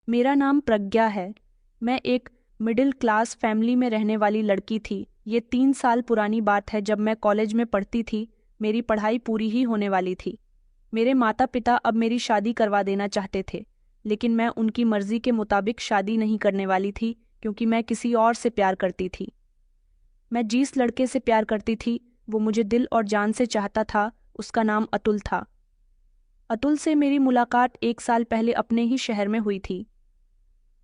मेरा नाम प्रज्ञा है। मैं एक मिडिल क्लास फैमिली में रहने वाली लड़की थी। ये 3 साल पुरानी बात है, जब मैं कॉलेज में पढ़ती थी। मेरी पढ़ाई पूरी ही होने वाली थी। मेरे माता पिता अब मेरी शादी करवा देना चाहते थे, लेकिन मैं उनकी मर्जी के मुताबिक शादी नहीं करने वाली थी, क्योंकि मैं किसी और से प्यार करती थी। मैं जिस लड़के से प्यार करती थी, वो मुझे दिल और जान से चाहता था। उसका नाम अतुल था। अतुल से मेरी मुलाकात 1 साल पहले अपने ही शहर में हुई थी।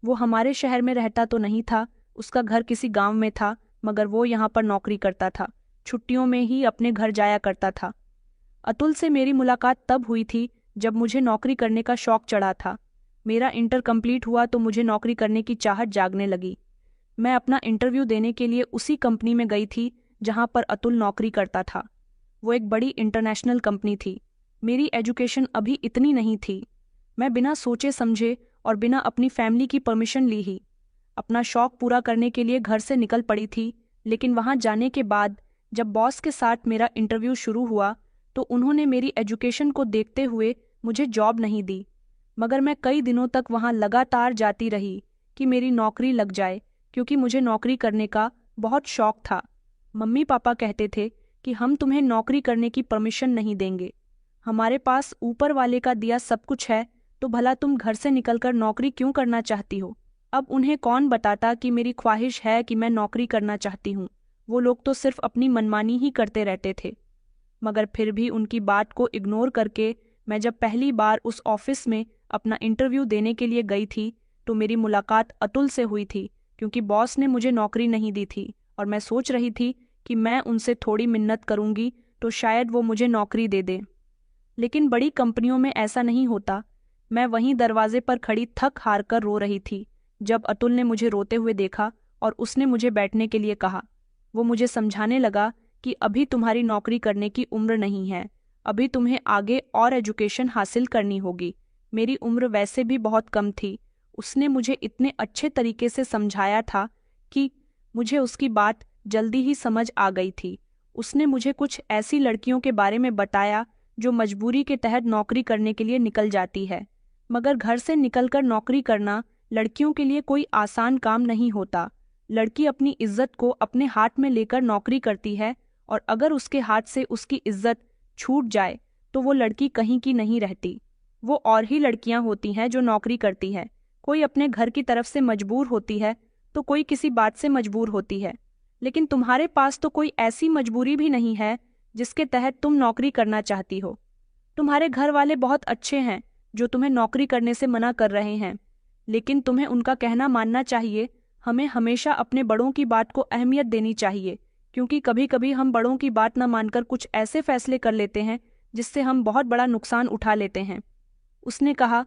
वो हमारे शहर में रहता तो नहीं था, उसका घर किसी गांव में था, मगर वो यहाँ पर नौकरी करता था। छुट्टियों में ही अपने घर जाया करता था। अतुल से मेरी मुलाकात तब हुई थी जब मुझे नौकरी करने का शौक चढ़ा था। मेरा इंटर कंप्लीट हुआ तो मुझे नौकरी करने की चाहत जागने लगी। मैं अपना इंटरव्यू देने के लिए उसी कंपनी में गई थी जहाँ पर अतुल नौकरी करता था। वो एक बड़ी इंटरनेशनल कंपनी थी। मेरी एजुकेशन अभी इतनी नहीं थी। मैं बिना सोचे समझे और बिना अपनी फैमिली की परमिशन ली ही अपना शौक पूरा करने के लिए घर से निकल पड़ी थी। लेकिन वहां जाने के बाद जब बॉस के साथ मेरा इंटरव्यू शुरू हुआ, तो उन्होंने मेरी एजुकेशन को देखते हुए मुझे जॉब नहीं दी। मगर मैं कई दिनों तक वहां लगातार जाती रही कि मेरी नौकरी लग जाए, क्योंकि मुझे नौकरी करने का बहुत शौक था। मम्मी पापा कहते थे कि हम तुम्हें नौकरी करने की परमिशन नहीं देंगे। हमारे पास ऊपर वाले का दिया सब कुछ है, तो भला तुम घर से निकलकर नौकरी क्यों करना चाहती हो। अब उन्हें कौन बताता कि मेरी ख्वाहिश है कि मैं नौकरी करना चाहती हूँ। वो लोग तो सिर्फ अपनी मनमानी ही करते रहते थे। मगर फिर भी उनकी बात को इग्नोर करके मैं जब पहली बार उस ऑफिस में अपना इंटरव्यू देने के लिए गई थी, तो मेरी मुलाकात अतुल से हुई थी, क्योंकि बॉस ने मुझे नौकरी नहीं दी थी और मैं सोच रही थी कि मैं उनसे थोड़ी मिन्नत करूंगी तो शायद वो मुझे नौकरी दे दे। लेकिन बड़ी कंपनियों में ऐसा नहीं होता। मैं वहीं दरवाजे पर खड़ी थक हार कर रो रही थी जब अतुल ने मुझे रोते हुए देखा और उसने मुझे बैठने के लिए कहा। वो मुझे समझाने लगा कि अभी तुम्हारी नौकरी करने की उम्र नहीं है, अभी तुम्हें आगे और एजुकेशन हासिल करनी होगी। मेरी उम्र वैसे भी बहुत कम थी। उसने मुझे इतने अच्छे तरीके से समझाया था कि मुझे उसकी बात जल्दी ही समझ आ गई थी। उसने मुझे कुछ ऐसी लड़कियों के बारे में बताया जो मजबूरी के तहत नौकरी करने के लिए निकल जाती है। मगर घर से निकलकर नौकरी करना लड़कियों के लिए कोई आसान काम नहीं होता। लड़की अपनी इज्जत को अपने हाथ में लेकर नौकरी करती है, और अगर उसके हाथ से उसकी इज्जत छूट जाए तो वो लड़की कहीं की नहीं रहती। वो और ही लड़कियां होती हैं जो नौकरी करती हैं। कोई अपने घर की तरफ से मजबूर होती है, तो कोई किसी बात से मजबूर होती है। लेकिन तुम्हारे पास तो कोई ऐसी मजबूरी भी नहीं है जिसके तहत तुम नौकरी करना चाहती हो। तुम्हारे घर वाले बहुत अच्छे हैं जो तुम्हें नौकरी करने से मना कर रहे हैं, लेकिन तुम्हें उनका कहना मानना चाहिए। हमें हमेशा अपने बड़ों की बात को अहमियत देनी चाहिए, क्योंकि कभी कभी हम बड़ों की बात न मानकर कुछ ऐसे फैसले कर लेते हैं जिससे हम बहुत बड़ा नुकसान उठा लेते हैं। उसने कहा,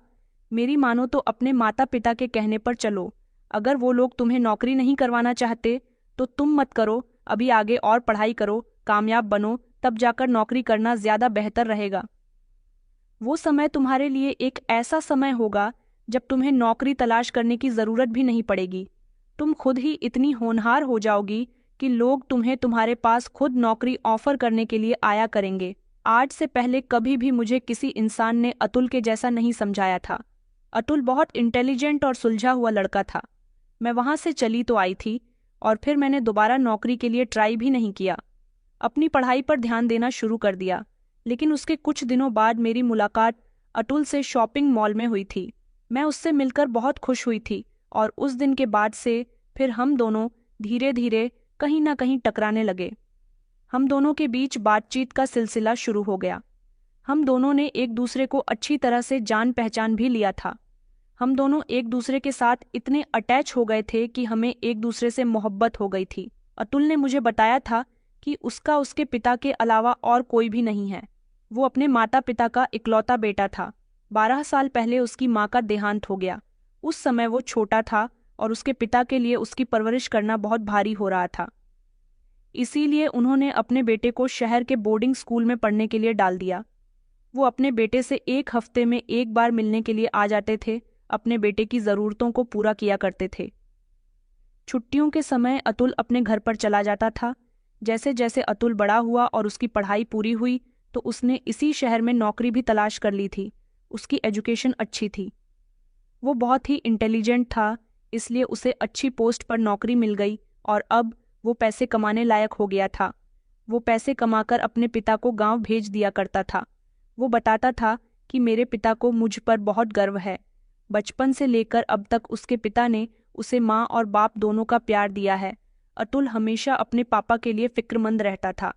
मेरी मानो तो अपने माता पिता के कहने पर चलो। अगर वो लोग तुम्हें नौकरी नहीं करवाना चाहते तो तुम मत करो। अभी आगे और पढ़ाई करो, कामयाब बनो, तब जाकर नौकरी करना ज्यादा बेहतर रहेगा। वो समय तुम्हारे लिए एक ऐसा समय होगा जब तुम्हें नौकरी तलाश करने की जरूरत भी नहीं पड़ेगी। तुम खुद ही इतनी होनहार हो जाओगी कि लोग तुम्हें तुम्हारे पास खुद नौकरी ऑफर करने के लिए आया करेंगे। आज से पहले कभी भी मुझे किसी इंसान ने अतुल के जैसा नहीं समझाया था। अतुल बहुत इंटेलिजेंट और सुलझा हुआ लड़का था। मैं वहां से चली तो आई थी, और फिर मैंने दोबारा नौकरी के लिए ट्राई भी नहीं किया। अपनी पढ़ाई पर ध्यान देना शुरू कर दिया। लेकिन उसके कुछ दिनों बाद मेरी मुलाकात अतुल से शॉपिंग मॉल में हुई थी। मैं उससे मिलकर बहुत खुश हुई थी, और उस दिन के बाद से फिर हम दोनों धीरे धीरे कहीं ना कहीं टकराने लगे। हम दोनों के बीच बातचीत का सिलसिला शुरू हो गया। हम दोनों ने एक दूसरे को अच्छी तरह से जान पहचान भी लिया था। हम दोनों एक दूसरे के साथ इतने अटैच हो गए थे कि हमें एक दूसरे से मोहब्बत हो गई थी। अतुल ने मुझे बताया था कि उसका उसके पिता के अलावा और कोई भी नहीं है। वो अपने माता पिता का इकलौता बेटा था। 12 साल पहले उसकी माँ का देहांत हो गया। उस समय वो छोटा था और उसके पिता के लिए उसकी परवरिश करना बहुत भारी हो रहा था। इसीलिए उन्होंने अपने बेटे को शहर के बोर्डिंग स्कूल में पढ़ने के लिए डाल दिया। वो अपने बेटे से एक हफ्ते में एक बार मिलने के लिए आ जाते थे, अपने बेटे की ज़रूरतों को पूरा किया करते थे। छुट्टियों के समय अतुल अपने घर पर चला जाता था। जैसे जैसे अतुल बड़ा हुआ और उसकी पढ़ाई पूरी हुई, तो उसने इसी शहर में नौकरी भी तलाश कर ली थी। उसकी एजुकेशन अच्छी थी। वो बहुत ही इंटेलिजेंट था, इसलिए उसे अच्छी पोस्ट पर नौकरी मिल गई और अब वो पैसे कमाने लायक हो गया था। वो पैसे कमाकर अपने पिता को गांव भेज दिया करता था। वो बताता था कि मेरे पिता को मुझ पर बहुत गर्व है। बचपन से लेकर अब तक उसके पिता ने उसे माँ और बाप दोनों का प्यार दिया है। अतुल हमेशा अपने पापा के लिए फिक्रमंद रहता था।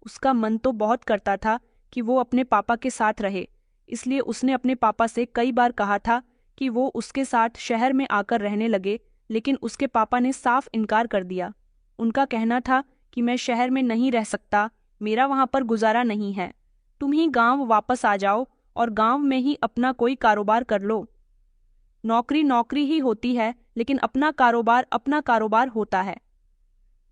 उसका मन तो बहुत करता था कि वो अपने पापा के साथ रहे, इसलिए उसने अपने पापा से कई बार कहा था कि वो उसके साथ शहर में आकर रहने लगे, लेकिन उसके पापा ने साफ इनकार कर दिया। उनका कहना था कि मैं शहर में नहीं रह सकता, मेरा वहां पर गुजारा नहीं है। तुम ही गांव वापस आ जाओ और गांव में ही अपना कोई कारोबार कर लो। नौकरी नौकरी ही होती है, लेकिन अपना कारोबार होता है।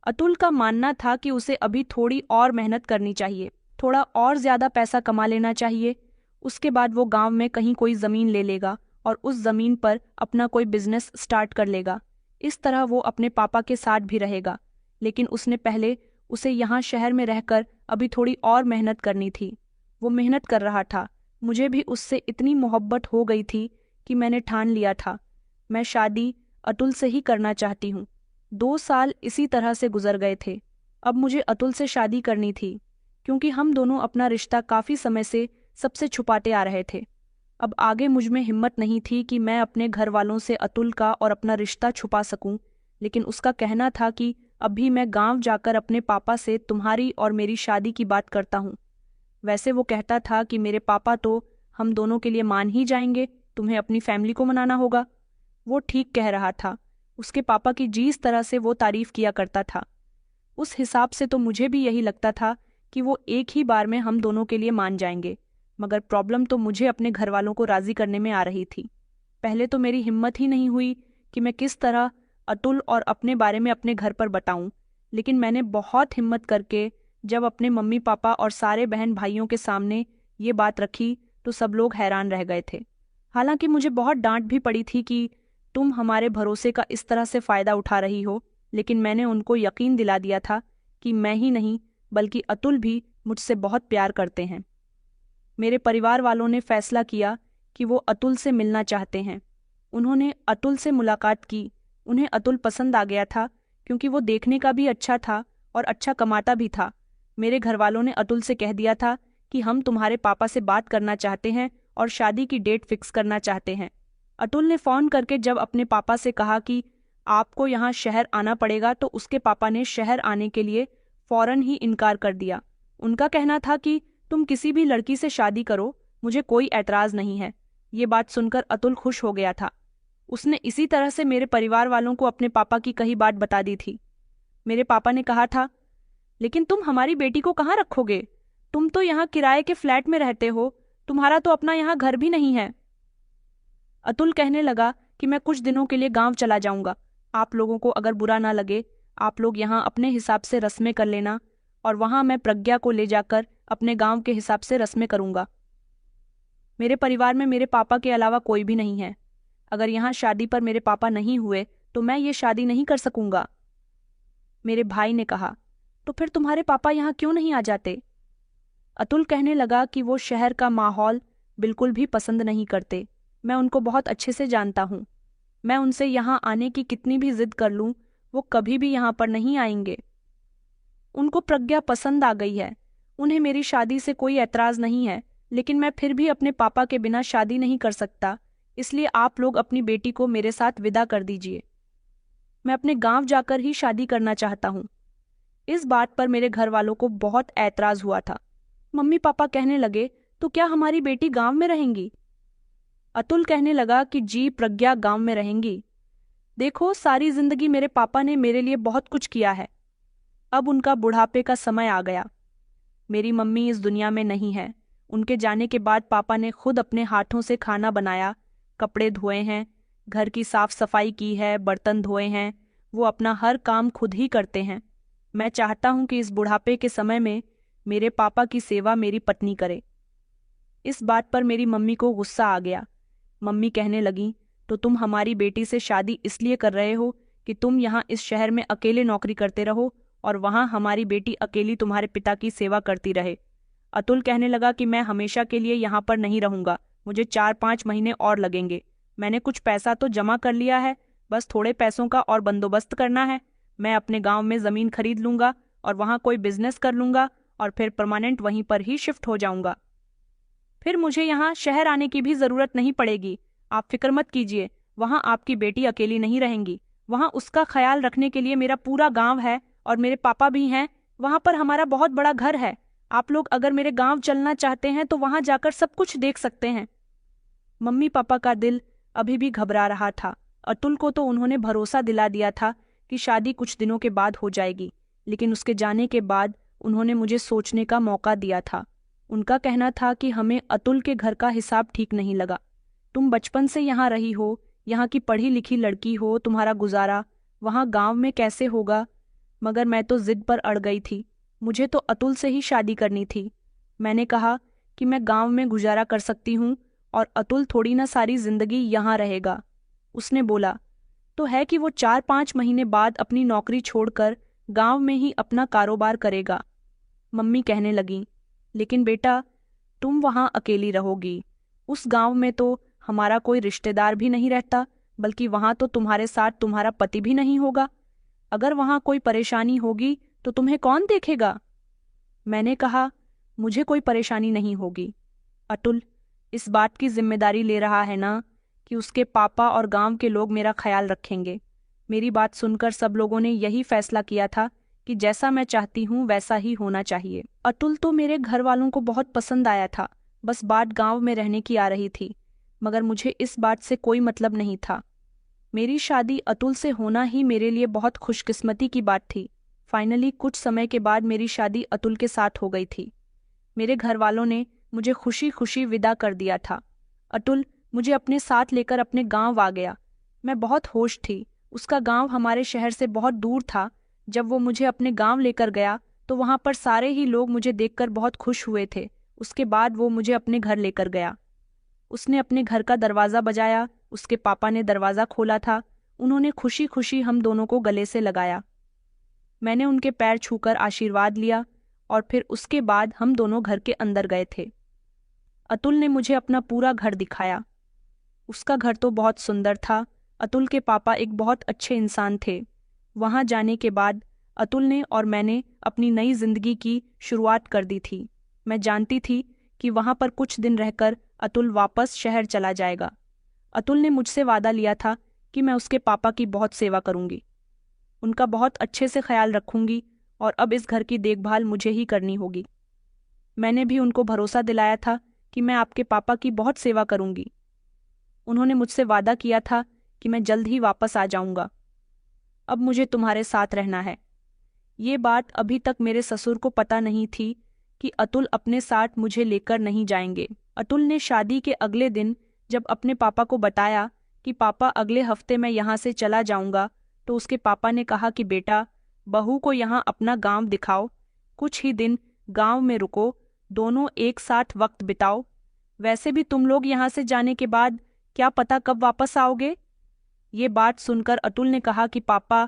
अतुल का मानना था कि उसे अभी थोड़ी और मेहनत करनी चाहिए, थोड़ा और ज्यादा पैसा कमा लेना चाहिए। उसके बाद वो गांव में कहीं कोई जमीन ले लेगा और उस जमीन पर अपना कोई बिजनेस स्टार्ट कर लेगा। इस तरह वो अपने पापा के साथ भी रहेगा, लेकिन उसने पहले उसे यहाँ शहर में रहकर अभी थोड़ी और मेहनत करनी थी। वो मेहनत कर रहा था। मुझे भी उससे इतनी मोहब्बत हो गई थी कि मैंने ठान लिया था, मैं शादी अतुल से ही करना चाहती हूँ। 2 साल इसी तरह से गुजर गए थे। अब मुझे अतुल से शादी करनी थी, क्योंकि हम दोनों अपना रिश्ता काफी समय से सबसे छुपाते आ रहे थे। अब आगे मुझ में हिम्मत नहीं थी कि मैं अपने घर वालों से अतुल का और अपना रिश्ता छुपा सकूं, लेकिन उसका कहना था कि अभी मैं गांव जाकर अपने पापा से तुम्हारी और मेरी शादी की बात करता हूँ। वैसे वो कहता था कि मेरे पापा तो हम दोनों के लिए मान ही जाएंगे, तुम्हें अपनी फैमिली को मनाना होगा। वो ठीक कह रहा था। उसके पापा की जिस तरह से वो तारीफ किया करता था, उस हिसाब से तो मुझे भी यही लगता था कि वो एक ही बार में हम दोनों के लिए मान जाएंगे। मगर प्रॉब्लम तो मुझे अपने घर वालों को राजी करने में आ रही थी। पहले तो मेरी हिम्मत ही नहीं हुई कि मैं किस तरह अतुल और अपने बारे में अपने घर पर बताऊं, लेकिन मैंने बहुत हिम्मत करके जब अपने मम्मी पापा और सारे बहन भाइयों के सामने ये बात रखी तो सब लोग हैरान रह गए थे। हालांकि मुझे बहुत डांट भी पड़ी थी कि तुम हमारे भरोसे का इस तरह से फायदा उठा रही हो, लेकिन मैंने उनको यकीन दिला दिया था कि मैं ही नहीं बल्कि अतुल भी मुझसे बहुत प्यार करते हैं। मेरे परिवार वालों ने फैसला किया कि वो अतुल से मिलना चाहते हैं। उन्होंने अतुल से मुलाकात की। उन्हें अतुल पसंद आ गया था, क्योंकि वो देखने का भी अच्छा था और अच्छा कमाता भी था। मेरे घर वालों ने अतुल से कह दिया था कि हम तुम्हारे पापा से बात करना चाहते हैं और शादी की डेट फिक्स करना चाहते हैं। अतुल ने फ़ोन करके जब अपने पापा से कहा कि आपको यहाँ शहर आना पड़ेगा, तो उसके पापा ने शहर आने के लिए फौरन ही इनकार कर दिया। उनका कहना था कि तुम किसी भी लड़की से शादी करो, मुझे कोई ऐतराज़ नहीं है। ये बात सुनकर अतुल खुश हो गया था। उसने इसी तरह से मेरे परिवार वालों को अपने पापा की कही बात बता दी थी। मेरे पापा ने कहा था, लेकिन तुम हमारी बेटी को कहाँ रखोगे? तुम तो यहाँ किराए के फ्लैट में रहते हो, तुम्हारा तो अपना यहाँ घर भी नहीं है। अतुल कहने लगा कि मैं कुछ दिनों के लिए गांव चला जाऊंगा। आप लोगों को अगर बुरा ना लगे, आप लोग यहाँ अपने हिसाब से रस्में कर लेना और वहां मैं प्रज्ञा को ले जाकर अपने गांव के हिसाब से रस्में करूंगा। मेरे परिवार में मेरे पापा के अलावा कोई भी नहीं है। अगर यहाँ शादी पर मेरे पापा नहीं हुए तो मैं ये शादी नहीं कर सकूंगा। मेरे भाई ने कहा, तो फिर तुम्हारे पापा यहाँ क्यों नहीं आ जाते? अतुल कहने लगा कि वो शहर का माहौल बिल्कुल भी पसंद नहीं करते। मैं उनको बहुत अच्छे से जानता हूँ। मैं उनसे यहाँ आने की कितनी भी जिद कर लूँ, वो कभी भी यहाँ पर नहीं आएंगे। उनको प्रज्ञा पसंद आ गई है। उन्हें मेरी शादी से कोई ऐतराज नहीं है, लेकिन मैं फिर भी अपने पापा के बिना शादी नहीं कर सकता, इसलिए आप लोग अपनी बेटी को मेरे साथ विदा कर दीजिए। मैं अपने गांव जाकर ही शादी करना चाहता हूँ। इस बात पर मेरे घर वालों को बहुत ऐतराज हुआ था। मम्मी पापा कहने लगे, तो क्या हमारी बेटी गांव में रहेंगी? अतुल कहने लगा कि जी, प्रज्ञा गांव में रहेंगी। देखो, सारी जिंदगी मेरे पापा ने मेरे लिए बहुत कुछ किया है। अब उनका बुढ़ापे का समय आ गया। मेरी मम्मी इस दुनिया में नहीं है। उनके जाने के बाद पापा ने खुद अपने हाथों से खाना बनाया, कपड़े धोए हैं, घर की साफ सफाई की है, बर्तन धोए हैं। वो अपना हर काम खुद ही करते हैं। मैं चाहता हूं कि इस बुढ़ापे के समय में मेरे पापा की सेवा मेरी पत्नी करे। इस बात पर मेरी मम्मी को गुस्सा आ गया। मम्मी कहने लगी, तो तुम हमारी बेटी से शादी इसलिए कर रहे हो कि तुम यहाँ इस शहर में अकेले नौकरी करते रहो और वहाँ हमारी बेटी अकेली तुम्हारे पिता की सेवा करती रहे। अतुल कहने लगा कि मैं हमेशा के लिए यहाँ पर नहीं रहूंगा, मुझे 4-5 महीने और लगेंगे। मैंने कुछ पैसा तो जमा कर लिया है, बस थोड़े पैसों का और बंदोबस्त करना है। मैं अपने गांव में ज़मीन खरीद लूंगा और वहां कोई बिजनेस कर लूंगा और फिर परमानेंट वहीं पर ही शिफ्ट हो जाऊंगा। फिर मुझे यहाँ शहर आने की भी ज़रूरत नहीं पड़ेगी। आप फिक्र मत कीजिए, वहाँ आपकी बेटी अकेली नहीं रहेंगी। वहाँ उसका ख्याल रखने के लिए मेरा पूरा गांव है और मेरे पापा भी हैं। वहाँ पर हमारा बहुत बड़ा घर है। आप लोग अगर मेरे गांव चलना चाहते हैं तो वहाँ जाकर सब कुछ देख सकते हैं। मम्मी पापा का दिल अभी भी घबरा रहा था। अतुल को तो उन्होंने भरोसा दिला दिया था कि शादी कुछ दिनों के बाद हो जाएगी, लेकिन उसके जाने के बाद उन्होंने मुझे सोचने का मौका दिया था। उनका कहना था कि हमें अतुल के घर का हिसाब ठीक नहीं लगा। तुम बचपन से यहाँ रही हो, यहाँ की पढ़ी लिखी लड़की हो, तुम्हारा गुजारा वहाँ गांव में कैसे होगा? मगर मैं तो जिद पर अड़ गई थी। मुझे तो अतुल से ही शादी करनी थी। मैंने कहा कि मैं गांव में गुजारा कर सकती हूँ और अतुल थोड़ी ना सारी जिंदगी यहाँ रहेगा। उसने बोला तो है कि वो 4-5 महीने बाद अपनी नौकरी छोड़कर गांव में ही अपना कारोबार करेगा। मम्मी कहने लगी, लेकिन बेटा तुम वहाँ अकेली रहोगी। उस गांव में तो हमारा कोई रिश्तेदार भी नहीं रहता, बल्कि वहाँ तो तुम्हारे साथ तुम्हारा पति भी नहीं होगा। अगर वहाँ कोई परेशानी होगी तो तुम्हें कौन देखेगा? मैंने कहा, मुझे कोई परेशानी नहीं होगी। अतुल इस बात की जिम्मेदारी ले रहा है ना कि उसके पापा और गांव के लोग मेरा ख्याल रखेंगे। मेरी बात सुनकर सब लोगों ने यही फैसला किया था कि जैसा मैं चाहती हूँ वैसा ही होना चाहिए। अतुल तो मेरे घर वालों को बहुत पसंद आया था, बस बात गांव में रहने की आ रही थी। मगर मुझे इस बात से कोई मतलब नहीं था। मेरी शादी अतुल से होना ही मेरे लिए बहुत खुशकिस्मती की बात थी। फाइनली कुछ समय के बाद मेरी शादी अतुल के साथ हो गई थी। मेरे घर वालों ने मुझे खुशी खुशी विदा कर दिया था। अतुल मुझे अपने साथ लेकर अपने गांव आ गया। मैं बहुत होश थी। उसका गांव हमारे शहर से बहुत दूर था। जब वो मुझे अपने गांव लेकर गया तो वहां पर सारे ही लोग मुझे देखकर बहुत खुश हुए थे। उसके बाद वो मुझे अपने घर लेकर गया। उसने अपने घर का दरवाज़ा बजाया। उसके पापा ने दरवाज़ा खोला था। उन्होंने खुशी खुशी हम दोनों को गले से लगाया। मैंने उनके पैर छूकर आशीर्वाद लिया और फिर उसके बाद हम दोनों घर के अंदर गए थे। अतुल ने मुझे अपना पूरा घर दिखाया। उसका घर तो बहुत सुंदर था। अतुल के पापा एक बहुत अच्छे इंसान थे। वहां जाने के बाद अतुल ने और मैंने अपनी नई जिंदगी की शुरुआत कर दी थी। मैं जानती थी कि वहां पर कुछ दिन रहकर अतुल वापस शहर चला जाएगा। अतुल ने मुझसे वादा लिया था कि मैं उसके पापा की बहुत सेवा करूंगी, उनका बहुत अच्छे से ख्याल रखूंगी और अब इस घर की देखभाल मुझे ही करनी होगी। मैंने भी उनको भरोसा दिलाया था कि मैं आपके पापा की बहुत सेवा करूंगी। उन्होंने मुझसे वादा किया था कि मैं जल्द ही वापस आ जाऊंगा। अब मुझे तुम्हारे साथ रहना है। ये बात अभी तक मेरे ससुर को पता नहीं थी कि अतुल अपने साथ मुझे लेकर नहीं जाएंगे। अतुल ने शादी के अगले दिन जब अपने पापा को बताया कि पापा अगले हफ्ते मैं यहाँ से चला जाऊंगा, तो उसके पापा ने कहा कि बेटा, बहू को यहाँ अपना गांव दिखाओ, कुछ ही दिन गांव में रुको, दोनों एक साथ वक्त बिताओ। वैसे भी तुम लोग यहाँ से जाने के बाद क्या पता कब वापस आओगे। ये बात सुनकर अतुल ने कहा कि पापा,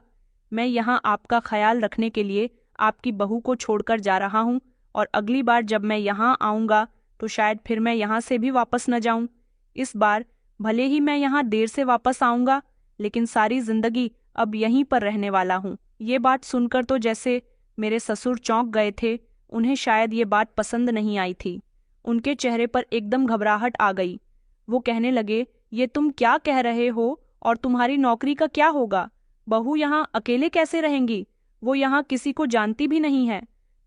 मैं यहाँ आपका ख्याल रखने के लिए आपकी बहू को छोड़कर जा रहा हूँ और अगली बार जब मैं यहाँ आऊँगा तो शायद फिर मैं यहाँ से भी वापस न जाऊँ। इस बार भले ही मैं यहाँ देर से वापस आऊँगा, लेकिन सारी जिंदगी अब यहीं पर रहने वाला हूँ। ये बात सुनकर तो जैसे मेरे ससुर चौंक गए थे। उन्हें शायद ये बात पसंद नहीं आई थी। उनके चेहरे पर एकदम घबराहट आ गई। वो कहने लगे, ये तुम क्या कह रहे हो और तुम्हारी नौकरी का क्या होगा? बहू यहाँ अकेले कैसे रहेंगी? वो यहाँ किसी को जानती भी नहीं है।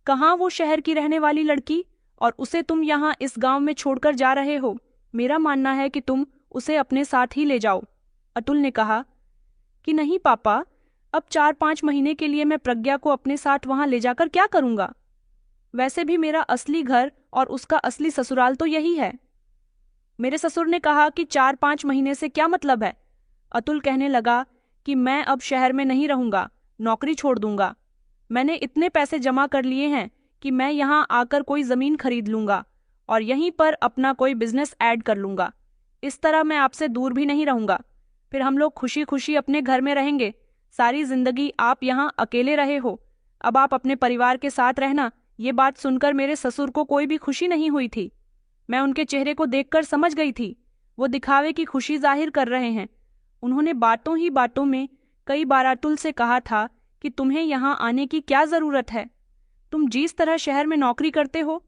कहाँ वो शहर की रहने वाली लड़की, और उसे तुम यहाँ इस गांव में छोड़कर जा रहे हो? मेरा मानना है कि तुम उसे अपने साथ ही ले जाओ। अतुल ने कहा कि नहीं पापा, अब 4-5 महीने के लिए मैं प्रज्ञा को अपने साथ वहां ले जाकर क्या करूंगा? वैसे भी मेरा असली घर और उसका असली ससुराल तो यही है। मेरे ससुर ने कहा कि 4-5 महीने से क्या मतलब है? अतुल कहने लगा कि मैं अब शहर में नहीं रहूंगा, नौकरी छोड़ दूंगा। मैंने इतने पैसे जमा कर लिए हैं कि मैं यहाँ आकर कोई ज़मीन खरीद लूंगा और यहीं पर अपना कोई बिजनेस ऐड कर लूंगा। इस तरह मैं आपसे दूर भी नहीं रहूंगा। फिर हम लोग खुशी खुशी अपने घर में रहेंगे। सारी जिंदगी आप यहाँ अकेले रहे हो, अब आप अपने परिवार के साथ रहना। ये बात सुनकर मेरे ससुर को कोई भी खुशी नहीं हुई थी। मैं उनके चेहरे को देखकर समझ गई थी। वो दिखावे की खुशी जाहिर कर रहे हैं। उन्होंने बातों ही बातों में कई बार अतुल से कहा था कि तुम्हें यहाँ आने की क्या जरूरत है। तुम जिस तरह शहर में नौकरी करते हो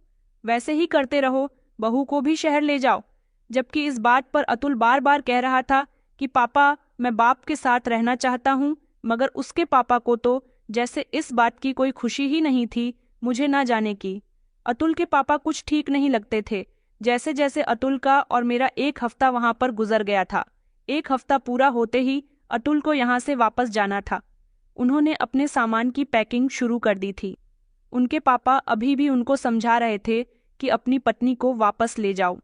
वैसे ही करते रहो, बहू को भी शहर ले जाओ। जबकि इस बात पर अतुल बार बार कह रहा था कि पापा, मैं बाप के साथ रहना चाहता हूँ, मगर उसके पापा को तो जैसे इस बात की कोई खुशी ही नहीं थी मुझे ना जाने की। अतुल के पापा कुछ ठीक नहीं लगते थे। जैसे जैसे अतुल का और मेरा एक हफ्ता वहां पर गुजर गया था, एक हफ्ता पूरा होते ही अतुल को यहाँ से वापस जाना था। उन्होंने अपने सामान की पैकिंग शुरू कर दी थी। उनके पापा अभी भी उनको समझा रहे थे कि अपनी पत्नी को वापस ले जाओ,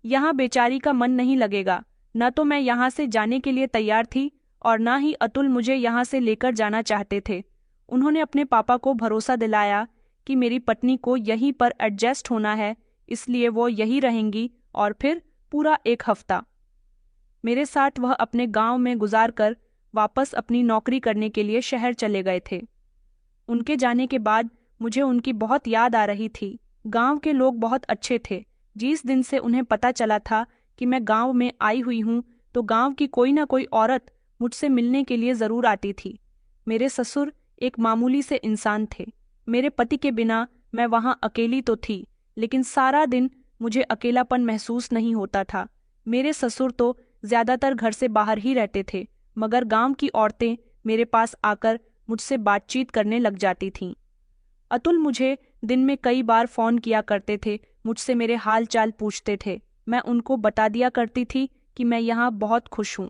यहाँ बेचारी का मन नहीं लगेगा। न तो मैं यहाँ से जाने के लिए तैयार थी और न ही अतुल मुझे यहाँ से लेकर जाना चाहते थे। उन्होंने अपने पापा को भरोसा दिलाया कि मेरी पत्नी को यहीं पर एडजस्ट होना है, इसलिए वो यहीं रहेंगी। और फिर पूरा एक हफ्ता मेरे साथ वह अपने गांव में गुजार कर वापस अपनी नौकरी करने के लिए शहर चले गए थे। उनके जाने के बाद मुझे उनकी बहुत याद आ रही थी। गांव के लोग बहुत अच्छे थे। जिस दिन से उन्हें पता चला था कि मैं गांव में आई हुई हूँ तो गांव की कोई ना कोई औरत मुझसे मिलने के लिए जरूर आती थी। मेरे ससुर एक मामूली से इंसान थे। मेरे पति के बिना मैं वहां अकेली तो थी, लेकिन सारा दिन मुझे अकेलापन महसूस नहीं होता था। मेरे ससुर तो ज्यादातर घर से बाहर ही रहते थे, मगर गांव की औरतें मेरे पास आकर मुझसे बातचीत करने लग जाती थीं। अतुल मुझे दिन में कई बार फोन किया करते थे, मुझसे मेरे हाल चाल पूछते थे। मैं उनको बता दिया करती थी कि मैं यहाँ बहुत खुश हूँ,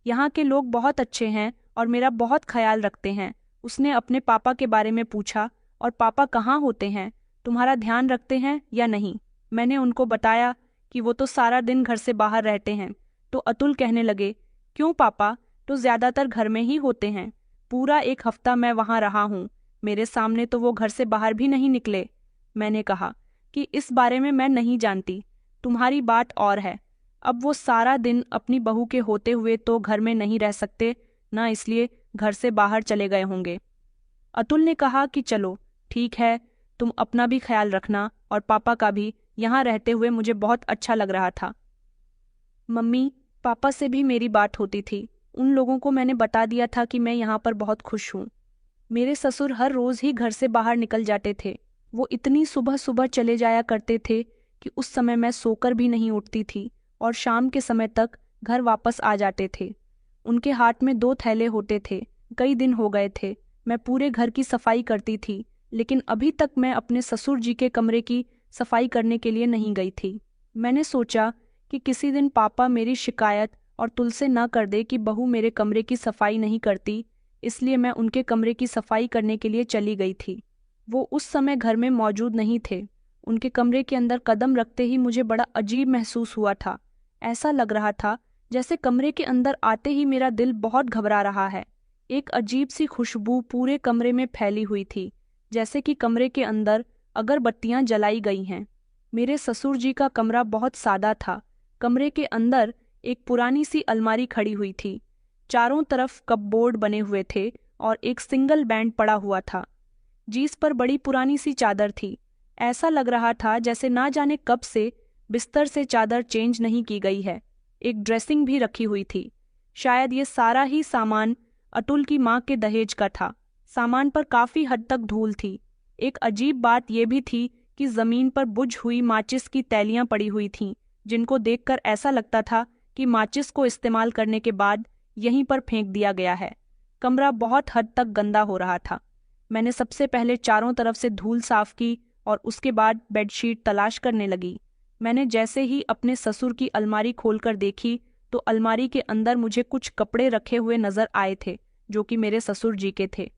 यहाँ के लोग बहुत अच्छे हैं और मेरा बहुत ख्याल रखते हैं। उसने अपने पापा के बारे में पूछा, और पापा कहाँ होते हैं, तुम्हारा ध्यान रखते हैं या नहीं। मैंने उनको बताया कि वो तो सारा दिन घर से बाहर रहते हैं। तो अतुल कहने लगे, क्यों पापा, तो ज्यादातर घर में ही होते हैं। पूरा एक हफ्ता मैं वहाँ रहा हूँ, मेरे सामने तो वो घर से बाहर भी नहीं निकले। मैंने कहा कि इस बारे में मैं नहीं जानती, तुम्हारी बात और है। अब वो सारा दिन अपनी बहू के होते हुए तो घर में नहीं रह सकते ना, इसलिए घर से बाहर चले गए होंगे। अतुल ने कहा कि चलो ठीक है, तुम अपना भी ख्याल रखना और पापा का भी। यहाँ रहते हुए मुझे बहुत अच्छा लग रहा था। मम्मी पापा से भी मेरी बात होती थी। उन लोगों को मैंने बता दिया था कि मैं यहाँ पर बहुत खुश हूँ। मेरे ससुर हर रोज ही घर से बाहर निकल जाते थे। वो इतनी सुबह सुबह चले जाया करते थे कि उस समय मैं सोकर भी नहीं उठती थी और शाम के समय तक घर वापस आ जाते थे। उनके हाथ में 2 थैले होते थे। कई दिन हो गए थे मैं पूरे घर की सफाई करती थी, लेकिन अभी तक मैं अपने ससुर जी के कमरे की सफाई करने के लिए नहीं गई थी। मैंने सोचा कि किसी दिन पापा मेरी शिकायत और तुल से न कर दे कि बहू मेरे कमरे की सफाई नहीं करती, इसलिए मैं उनके कमरे की सफाई करने के लिए चली गई थी। वो उस समय घर में मौजूद नहीं थे। उनके कमरे के अंदर कदम रखते ही मुझे बड़ा अजीब महसूस हुआ था। ऐसा लग रहा था जैसे कमरे के अंदर आते ही मेरा दिल बहुत घबरा रहा है। एक अजीब सी खुशबू पूरे कमरे में फैली हुई थी, जैसे कि कमरे के अंदर अगरबत्तियां जलाई गई हैं। मेरे ससुर जी का कमरा बहुत सादा था। कमरे के अंदर एक पुरानी सी अलमारी खड़ी हुई थी। चारों तरफ कपबोर्ड बने हुए थे और एक सिंगल बेड पड़ा हुआ था, जिस पर बड़ी पुरानी सी चादर थी। ऐसा लग रहा था जैसे ना जाने कब से बिस्तर से चादर चेंज नहीं की गई है। एक ड्रेसिंग भी रखी हुई थी। शायद ये सारा ही सामान अतुल की माँ के दहेज का था। सामान पर काफी हद तक धूल थी। एक अजीब बात यह भी थी कि जमीन पर बुझ हुई माचिस की तैलियां पड़ी हुई थीं, जिनको देखकर ऐसा लगता था कि माचिस को इस्तेमाल करने के बाद यहीं पर फेंक दिया गया है। कमरा बहुत हद तक गंदा हो रहा था। मैंने सबसे पहले चारों तरफ से धूल साफ की और उसके बाद बेडशीट तलाश करने लगी। मैंने जैसे ही अपने ससुर की अलमारी खोलकर देखी तो अलमारी के अंदर मुझे कुछ कपड़े रखे हुए नजर आए थे, जो कि मेरे ससुर जी के थे।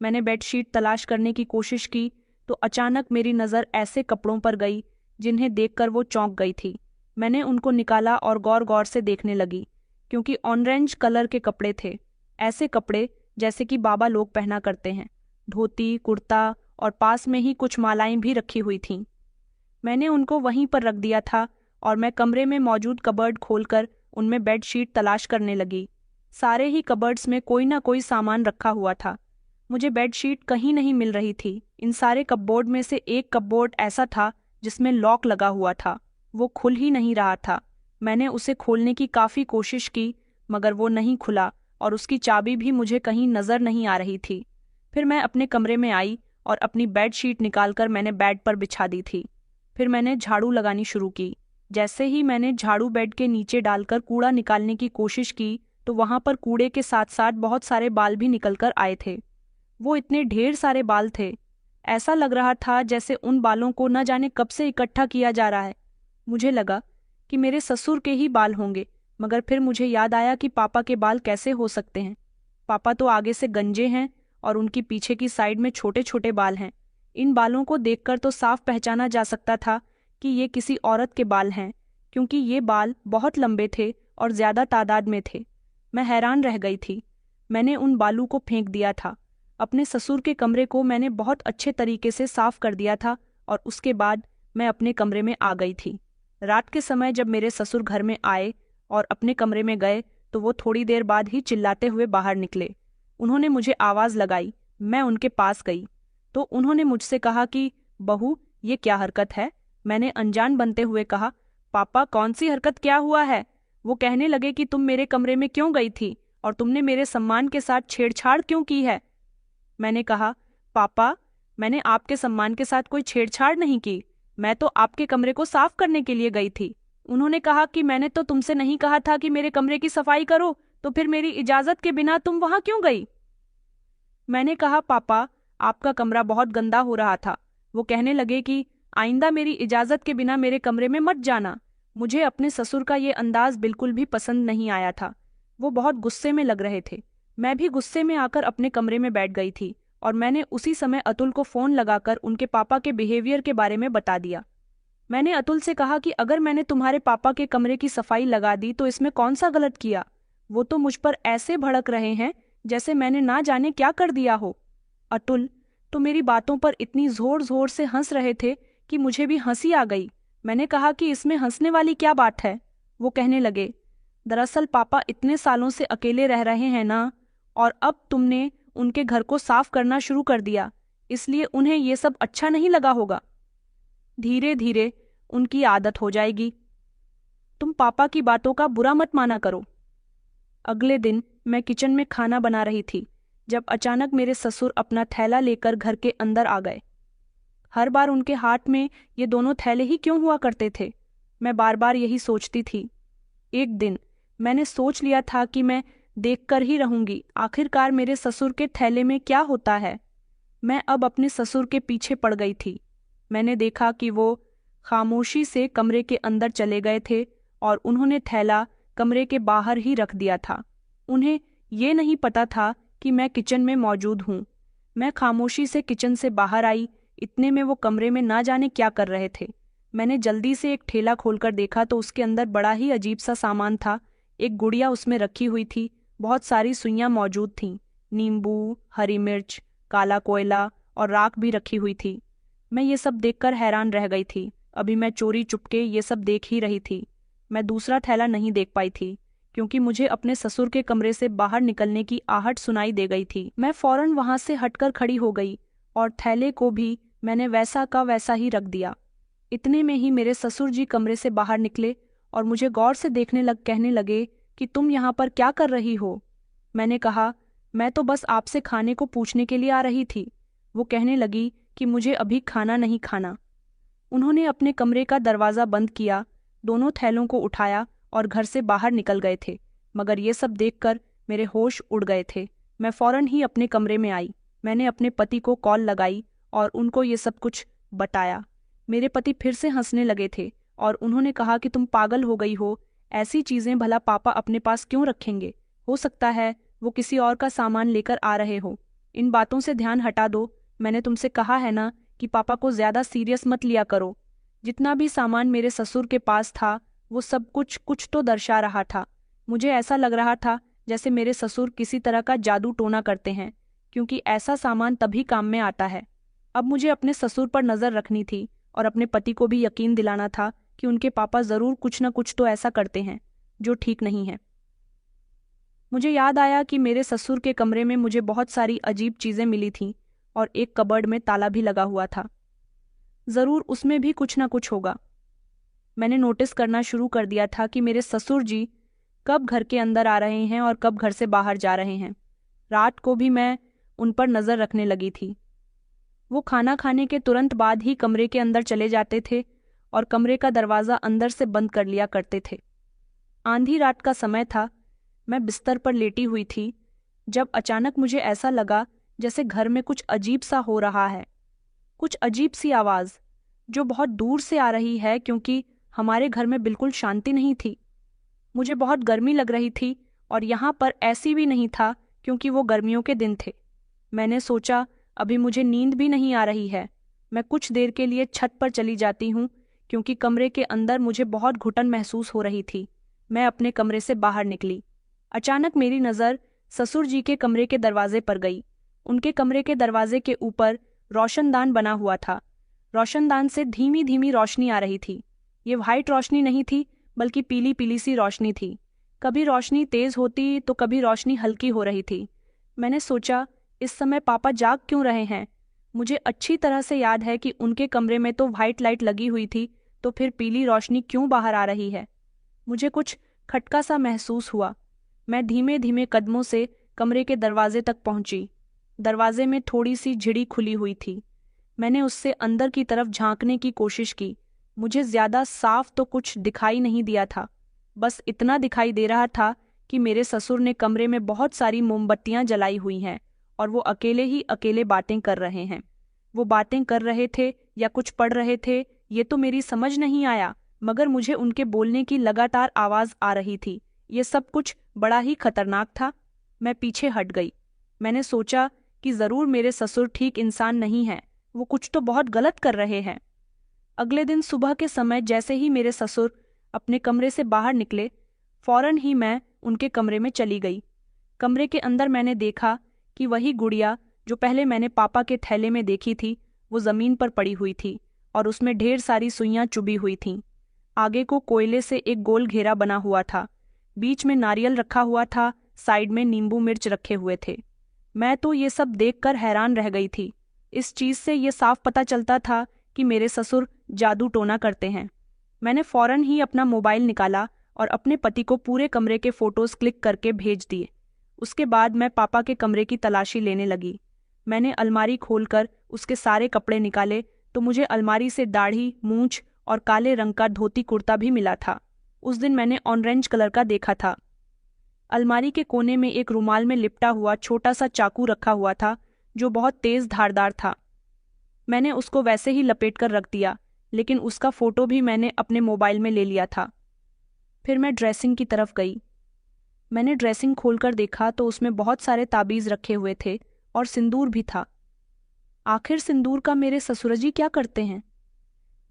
मैंने बेडशीट तलाश करने की कोशिश की तो अचानक मेरी नज़र ऐसे कपड़ों पर गई जिन्हें देखकर वो चौंक गई थी। मैंने उनको निकाला और गौर गौर से देखने लगी, क्योंकि ऑरेंज कलर के कपड़े थे। ऐसे कपड़े जैसे कि बाबा लोग पहना करते हैं, धोती कुर्ता, और पास में ही कुछ मालाएं भी रखी हुई थीं। मैंने उनको वहीं पर रख दिया था और मैं कमरे में मौजूद कबर्ड खोलकर उनमें बेडशीट तलाश करने लगी। सारे ही कबर्ड्स में कोई ना कोई सामान रखा हुआ था। मुझे बेडशीट कहीं नहीं मिल रही थी। इन सारे कपबोर्ड में से एक कपबोर्ड ऐसा था जिसमें लॉक लगा हुआ था, वो खुल ही नहीं रहा था। मैंने उसे खोलने की काफ़ी कोशिश की, मगर वो नहीं खुला और उसकी चाबी भी मुझे कहीं नज़र नहीं आ रही थी। फिर मैं अपने कमरे में आई और अपनी बेड शीट निकालकर मैंने बेड पर बिछा दी थी। फिर मैंने झाड़ू लगानी शुरू की। जैसे ही मैंने झाड़ू बेड के नीचे डालकर कूड़ा निकालने की कोशिश की, तो वहां पर कूड़े के साथ साथ बहुत सारे बाल भी निकलकर आए थे। वो इतने ढेर सारे बाल थे, ऐसा लग रहा था जैसे उन बालों को न जाने कब से इकट्ठा किया जा रहा है। मुझे लगा कि मेरे ससुर के ही बाल होंगे, मगर फिर मुझे याद आया कि पापा के बाल कैसे हो सकते हैं। पापा तो आगे से गंजे हैं और उनकी पीछे की साइड में छोटे छोटे बाल हैं। इन बालों को देखकर तो साफ पहचाना जा सकता था कि ये किसी औरत के बाल हैं, क्योंकि ये बाल बहुत लंबे थे और ज्यादा तादाद में थे। मैं हैरान रह गई थी। मैंने उन बालों को फेंक दिया था। अपने ससुर के कमरे को मैंने बहुत अच्छे तरीके से साफ कर दिया था और उसके बाद मैं अपने कमरे में आ गई थी। रात के समय जब मेरे ससुर घर में आए और अपने कमरे में गए, तो वो थोड़ी देर बाद ही चिल्लाते हुए बाहर निकले। उन्होंने मुझे आवाज़ लगाई। मैं उनके पास गई तो उन्होंने मुझसे कहा कि बहू, ये क्या हरकत है। मैंने अनजान बनते हुए कहा, पापा कौन सी हरकत, क्या हुआ है। वो कहने लगे कि तुम मेरे कमरे में क्यों गई थी और तुमने मेरे सम्मान के साथ छेड़छाड़ क्यों की है। मैंने कहा, पापा, मैंने आपके सम्मान के साथ कोई छेड़छाड़ नहीं की, मैं तो आपके कमरे को साफ करने के लिए गई थी। उन्होंने कहा कि मैंने तो तुमसे नहीं कहा था कि मेरे कमरे की सफाई करो, तो फिर मेरी इजाजत के बिना तुम वहां क्यों गई। मैंने कहा, पापा, आपका कमरा बहुत गंदा हो रहा था। वो कहने लगे कि आइंदा मेरी इजाजत के बिना मेरे कमरे में मत जाना। मुझे अपने ससुर का ये अंदाज बिल्कुल भी पसंद नहीं आया था। वो बहुत गुस्से में लग रहे थे। मैं भी गुस्से में आकर अपने कमरे में बैठ गई थी और मैंने उसी समय अतुल को फोन लगाकर उनके पापा के बिहेवियर के बारे में बता दिया। मैंने अतुल से कहा कि अगर मैंने तुम्हारे पापा के कमरे की सफाई लगा दी तो इसमें कौन सा गलत किया। वो तो मुझ पर ऐसे भड़क रहे हैं जैसे मैंने ना जाने क्या कर दिया हो। अतुल तो मेरी बातों पर इतनी जोर जोर से हंस रहे थे कि मुझे भी हंसी आ गई। मैंने कहा कि इसमें हंसने वाली क्या बात है। वो कहने लगे, दरअसल पापा इतने सालों से अकेले रह रहे हैं ना, और अब तुमने उनके घर को साफ करना शुरू कर दिया, इसलिए उन्हें ये सब अच्छा नहीं लगा होगा। धीरे धीरे उनकी आदत हो जाएगी। तुम पापा की बातों का बुरा मत माना करो। अगले दिन मैं किचन में खाना बना रही थी जब अचानक मेरे ससुर अपना थैला लेकर घर के अंदर आ गए। हर बार उनके हाथ में ये दोनों थैले ही क्यों हुआ करते थे। मैं बार बार यही सोचती थी। एक दिन मैंने सोच लिया था कि मैं देखकर ही रहूंगी आखिरकार मेरे ससुर के थैले में क्या होता है। मैं अब अपने ससुर के पीछे पड़ गई थी। मैंने देखा कि वो खामोशी से कमरे के अंदर चले गए थे और उन्होंने थैला कमरे के बाहर ही रख दिया था। उन्हें ये नहीं पता था कि मैं किचन में मौजूद हूँ। मैं खामोशी से किचन से बाहर आई। इतने में वो कमरे में ना जाने क्या कर रहे थे। मैंने जल्दी से एक ठेला खोलकर देखा तो उसके अंदर बड़ा ही अजीब सा सामान था। एक गुड़िया उसमें रखी हुई थी। बहुत सारी सुइयां मौजूद थीं। नींबू, हरी मिर्च, काला कोयला और राख भी रखी हुई थी। मैं ये सब देखकर हैरान रह गई थी। अभी मैं चोरी चुपके ये सब देख ही रही थी। मैं दूसरा थैला नहीं देख पाई थी क्योंकि मुझे अपने ससुर के कमरे से बाहर निकलने की आहट सुनाई दे गई थी। मैं फौरन वहां से हटकर खड़ी हो गई और थैले को भी मैंने वैसा का वैसा ही रख दिया। इतने में ही मेरे ससुर जी कमरे से बाहर निकले और मुझे गौर से देखने लग कहने लगे कि तुम यहाँ पर क्या कर रही हो। मैंने कहा, मैं तो बस आपसे खाने को पूछने के लिए आ रही थी। वो कहने लगी कि मुझे अभी खाना नहीं खाना। उन्होंने अपने कमरे का दरवाज़ा बंद किया, दोनों थैलों को उठाया और घर से बाहर निकल गए थे। मगर ये सब देखकर मेरे होश उड़ गए थे। मैं फौरन ही अपने कमरे में आई। मैंने अपने पति को कॉल लगाई और उनको ये सब कुछ बताया। मेरे पति फिर से हंसने लगे थे और उन्होंने कहा कि तुम पागल हो गई हो, ऐसी चीज़ें भला पापा अपने पास क्यों रखेंगे। हो सकता है वो किसी और का सामान लेकर आ रहे हो। इन बातों से ध्यान हटा दो। मैंने तुमसे कहा है ना कि पापा को ज़्यादा सीरियस मत लिया करो। जितना भी सामान मेरे ससुर के पास था वो सब कुछ तो दर्शा रहा था। मुझे ऐसा लग रहा था जैसे मेरे ससुर किसी तरह का जादू टोना करते हैं, क्योंकि ऐसा सामान तभी काम में आता है। अब मुझे अपने ससुर पर नज़र रखनी थी और अपने पति को भी यकीन दिलाना था कि उनके पापा ज़रूर कुछ न कुछ तो ऐसा करते हैं जो ठीक नहीं है। मुझे याद आया कि मेरे ससुर के कमरे में मुझे बहुत सारी अजीब चीज़ें मिली थीं और एक कबर्ड में ताला भी लगा हुआ था। ज़रूर उसमें भी कुछ न कुछ होगा। मैंने नोटिस करना शुरू कर दिया था कि मेरे ससुर जी कब घर के अंदर आ रहे हैं और कब घर से बाहर जा रहे हैं। रात को भी मैं उन पर नज़र रखने लगी थी। वो खाना खाने के तुरंत बाद ही कमरे के अंदर चले जाते थे और कमरे का दरवाज़ा अंदर से बंद कर लिया करते थे। आंधी रात का समय था। मैं बिस्तर पर लेटी हुई थी जब अचानक मुझे ऐसा लगा जैसे घर में कुछ अजीब सा हो रहा है। कुछ अजीब सी आवाज़ जो बहुत दूर से आ रही है, क्योंकि हमारे घर में बिल्कुल शांति नहीं थी। मुझे बहुत गर्मी लग रही थी और यहाँ पर ऐसी भी नहीं था, क्योंकि वो गर्मियों के दिन थे। मैंने सोचा अभी मुझे नींद भी नहीं आ रही है, मैं कुछ देर के लिए छत पर चली जाती हूँ, क्योंकि कमरे के अंदर मुझे बहुत घुटन महसूस हो रही थी। मैं अपने कमरे से बाहर निकली। अचानक मेरी नज़र ससुर जी के कमरे के दरवाजे पर गई। उनके कमरे के दरवाजे के ऊपर रोशनदान बना हुआ था। रोशनदान से धीमी धीमी रोशनी आ रही थी। ये वाइट रोशनी नहीं थी, बल्कि पीली पीली सी रोशनी थी। कभी रोशनी तेज होती तो कभी रोशनी हल्की हो रही थी। मैंने सोचा इस समय पापा जाग क्यों रहे हैं। मुझे अच्छी तरह से याद है कि उनके कमरे में तो वाइट लाइट लगी हुई थी, तो फिर पीली रोशनी क्यों बाहर आ रही है। मुझे कुछ खटका सा महसूस हुआ। मैं धीमे धीमे कदमों से कमरे के दरवाजे तक पहुंची। दरवाजे में थोड़ी सी झिड़ी खुली हुई थी। मैंने उससे अंदर की तरफ झांकने की कोशिश की। मुझे ज्यादा साफ तो कुछ दिखाई नहीं दिया था, बस इतना दिखाई दे रहा था कि मेरे ससुर ने कमरे में बहुत सारी मोमबत्तियां जलाई हुई हैं और वो अकेले ही अकेले बातें कर रहे हैं। वो बातें कर रहे थे या कुछ पढ़ रहे थे, ये तो मेरी समझ नहीं आया, मगर मुझे उनके बोलने की लगातार आवाज आ रही थी। ये सब कुछ बड़ा ही खतरनाक था। मैं पीछे हट गई। मैंने सोचा कि जरूर मेरे ससुर ठीक इंसान नहीं हैं, वो कुछ तो बहुत गलत कर रहे हैं। अगले दिन सुबह के समय जैसे ही मेरे ससुर अपने कमरे से बाहर निकले, फौरन ही मैं उनके कमरे में चली गई। कमरे के अंदर मैंने देखा कि वही गुड़िया जो पहले मैंने पापा के थैले में देखी थी, वो जमीन पर पड़ी हुई थी और उसमें ढेर सारी सुइयां चुभी हुई थीं। आगे को कोयले से एक गोल घेरा बना हुआ था। बीच में नारियल रखा हुआ था, साइड में नींबू मिर्च रखे हुए थे। मैं तो ये सब देखकर हैरान रह गई थी। इस चीज से ये साफ पता चलता था कि मेरे ससुर जादू टोना करते हैं। मैंने फौरन ही अपना मोबाइल निकाला और अपने पति को पूरे कमरे के फोटोज क्लिक करके भेज दिए। उसके बाद मैं पापा के कमरे की तलाशी लेने लगी। मैंने अलमारी खोलकर उसके सारे कपड़े निकाले तो मुझे अलमारी से दाढ़ी, मूंछ और काले रंग का धोती कुर्ता भी मिला था। उस दिन मैंने ऑरेंज कलर का देखा था। अलमारी के कोने में एक रुमाल में लिपटा हुआ छोटा सा चाकू रखा हुआ था, जो बहुत तेज धारदार था। मैंने उसको वैसे ही लपेट कर रख दिया, लेकिन उसका फोटो भी मैंने अपने मोबाइल में ले लिया था। फिर मैं ड्रेसिंग की तरफ गई। मैंने ड्रेसिंग खोलकर देखा तो उसमें बहुत सारे ताबीज रखे हुए थे और सिंदूर भी था। आखिर सिंदूर का मेरे ससुरजी क्या करते हैं।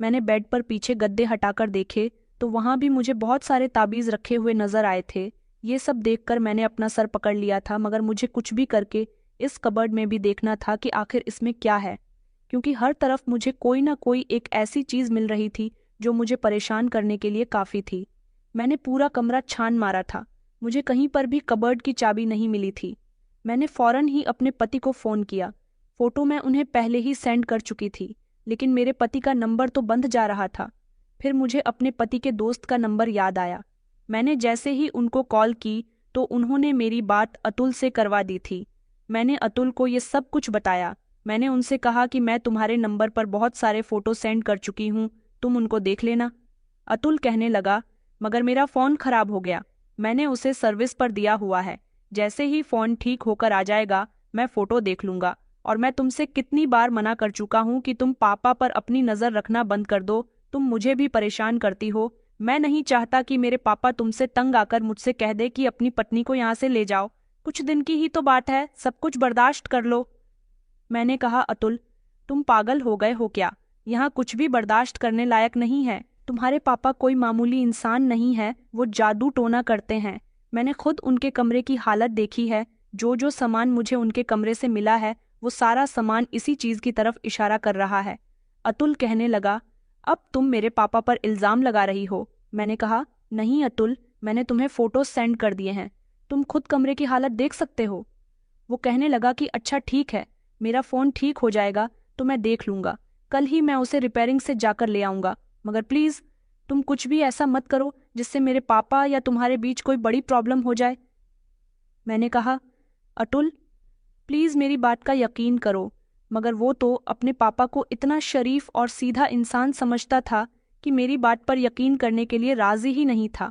मैंने बेड पर पीछे गद्दे हटाकर देखे तो वहां भी मुझे बहुत सारे ताबीज रखे हुए नजर आए थे। ये सब देखकर मैंने अपना सर पकड़ लिया था, मगर मुझे कुछ भी करके इस कबर्ड में भी देखना था कि आखिर इसमें क्या है, क्योंकि हर तरफ मुझे कोई ना कोई एक ऐसी चीज मिल रही थी जो मुझे परेशान करने के लिए काफी थी। मैंने पूरा कमरा छान मारा था, मुझे कहीं पर भी कबर्ड की चाबी नहीं मिली थी। मैंने फौरन ही अपने पति को फोन किया। फोटो मैं उन्हें पहले ही सेंड कर चुकी थी, लेकिन मेरे पति का नंबर तो बंद जा रहा था। फिर मुझे अपने पति के दोस्त का नंबर याद आया। मैंने जैसे ही उनको कॉल की तो उन्होंने मेरी बात अतुल से करवा दी थी। मैंने अतुल को ये सब कुछ बताया। मैंने उनसे कहा कि मैं तुम्हारे नंबर पर बहुत सारे फोटो सेंड कर चुकी हूँ, तुम उनको देख लेना। अतुल कहने लगा, मगर मेरा फ़ोन खराब हो गया, मैंने उसे सर्विस पर दिया हुआ है, जैसे ही फ़ोन ठीक होकर आ जाएगा मैं फ़ोटो देख लूँगा। और मैं तुमसे कितनी बार मना कर चुका हूँ कि तुम पापा पर अपनी नज़र रखना बंद कर दो, तुम मुझे भी परेशान करती हो। मैं नहीं चाहता कि मेरे पापा तुमसे तंग आकर मुझसे कह दे कि अपनी पत्नी को यहाँ से ले जाओ। कुछ दिन की ही तो बात है, सब कुछ बर्दाश्त कर लो। मैंने कहा, अतुल तुम पागल हो गए हो क्या, यहाँ कुछ भी बर्दाश्त करने लायक नहीं है। तुम्हारे पापा कोई मामूली इंसान नहीं है, वो जादू टोना करते हैं। मैंने खुद उनके कमरे की हालत देखी है। जो जो सामान मुझे उनके कमरे से मिला है वो सारा सामान इसी चीज की तरफ इशारा कर रहा है। अतुल कहने लगा, अब तुम मेरे पापा पर इल्जाम लगा रही हो। मैंने कहा, नहीं अतुल, मैंने तुम्हें फोटो सेंड कर दिए हैं, तुम खुद कमरे की हालत देख सकते हो। वो कहने लगा कि अच्छा ठीक है, मेरा फ़ोन ठीक हो जाएगा तो मैं देख लूँगा, कल ही मैं उसे रिपेयरिंग से जाकर ले आऊँगा, मगर प्लीज़ तुम कुछ भी ऐसा मत करो जिससे मेरे पापा या तुम्हारे बीच कोई बड़ी प्रॉब्लम हो जाए। मैंने कहा, अतुल, प्लीज़ मेरी बात का यकीन करो। मगर वो तो अपने पापा को इतना शरीफ और सीधा इंसान समझता था कि मेरी बात पर यकीन करने के लिए राजी ही नहीं था।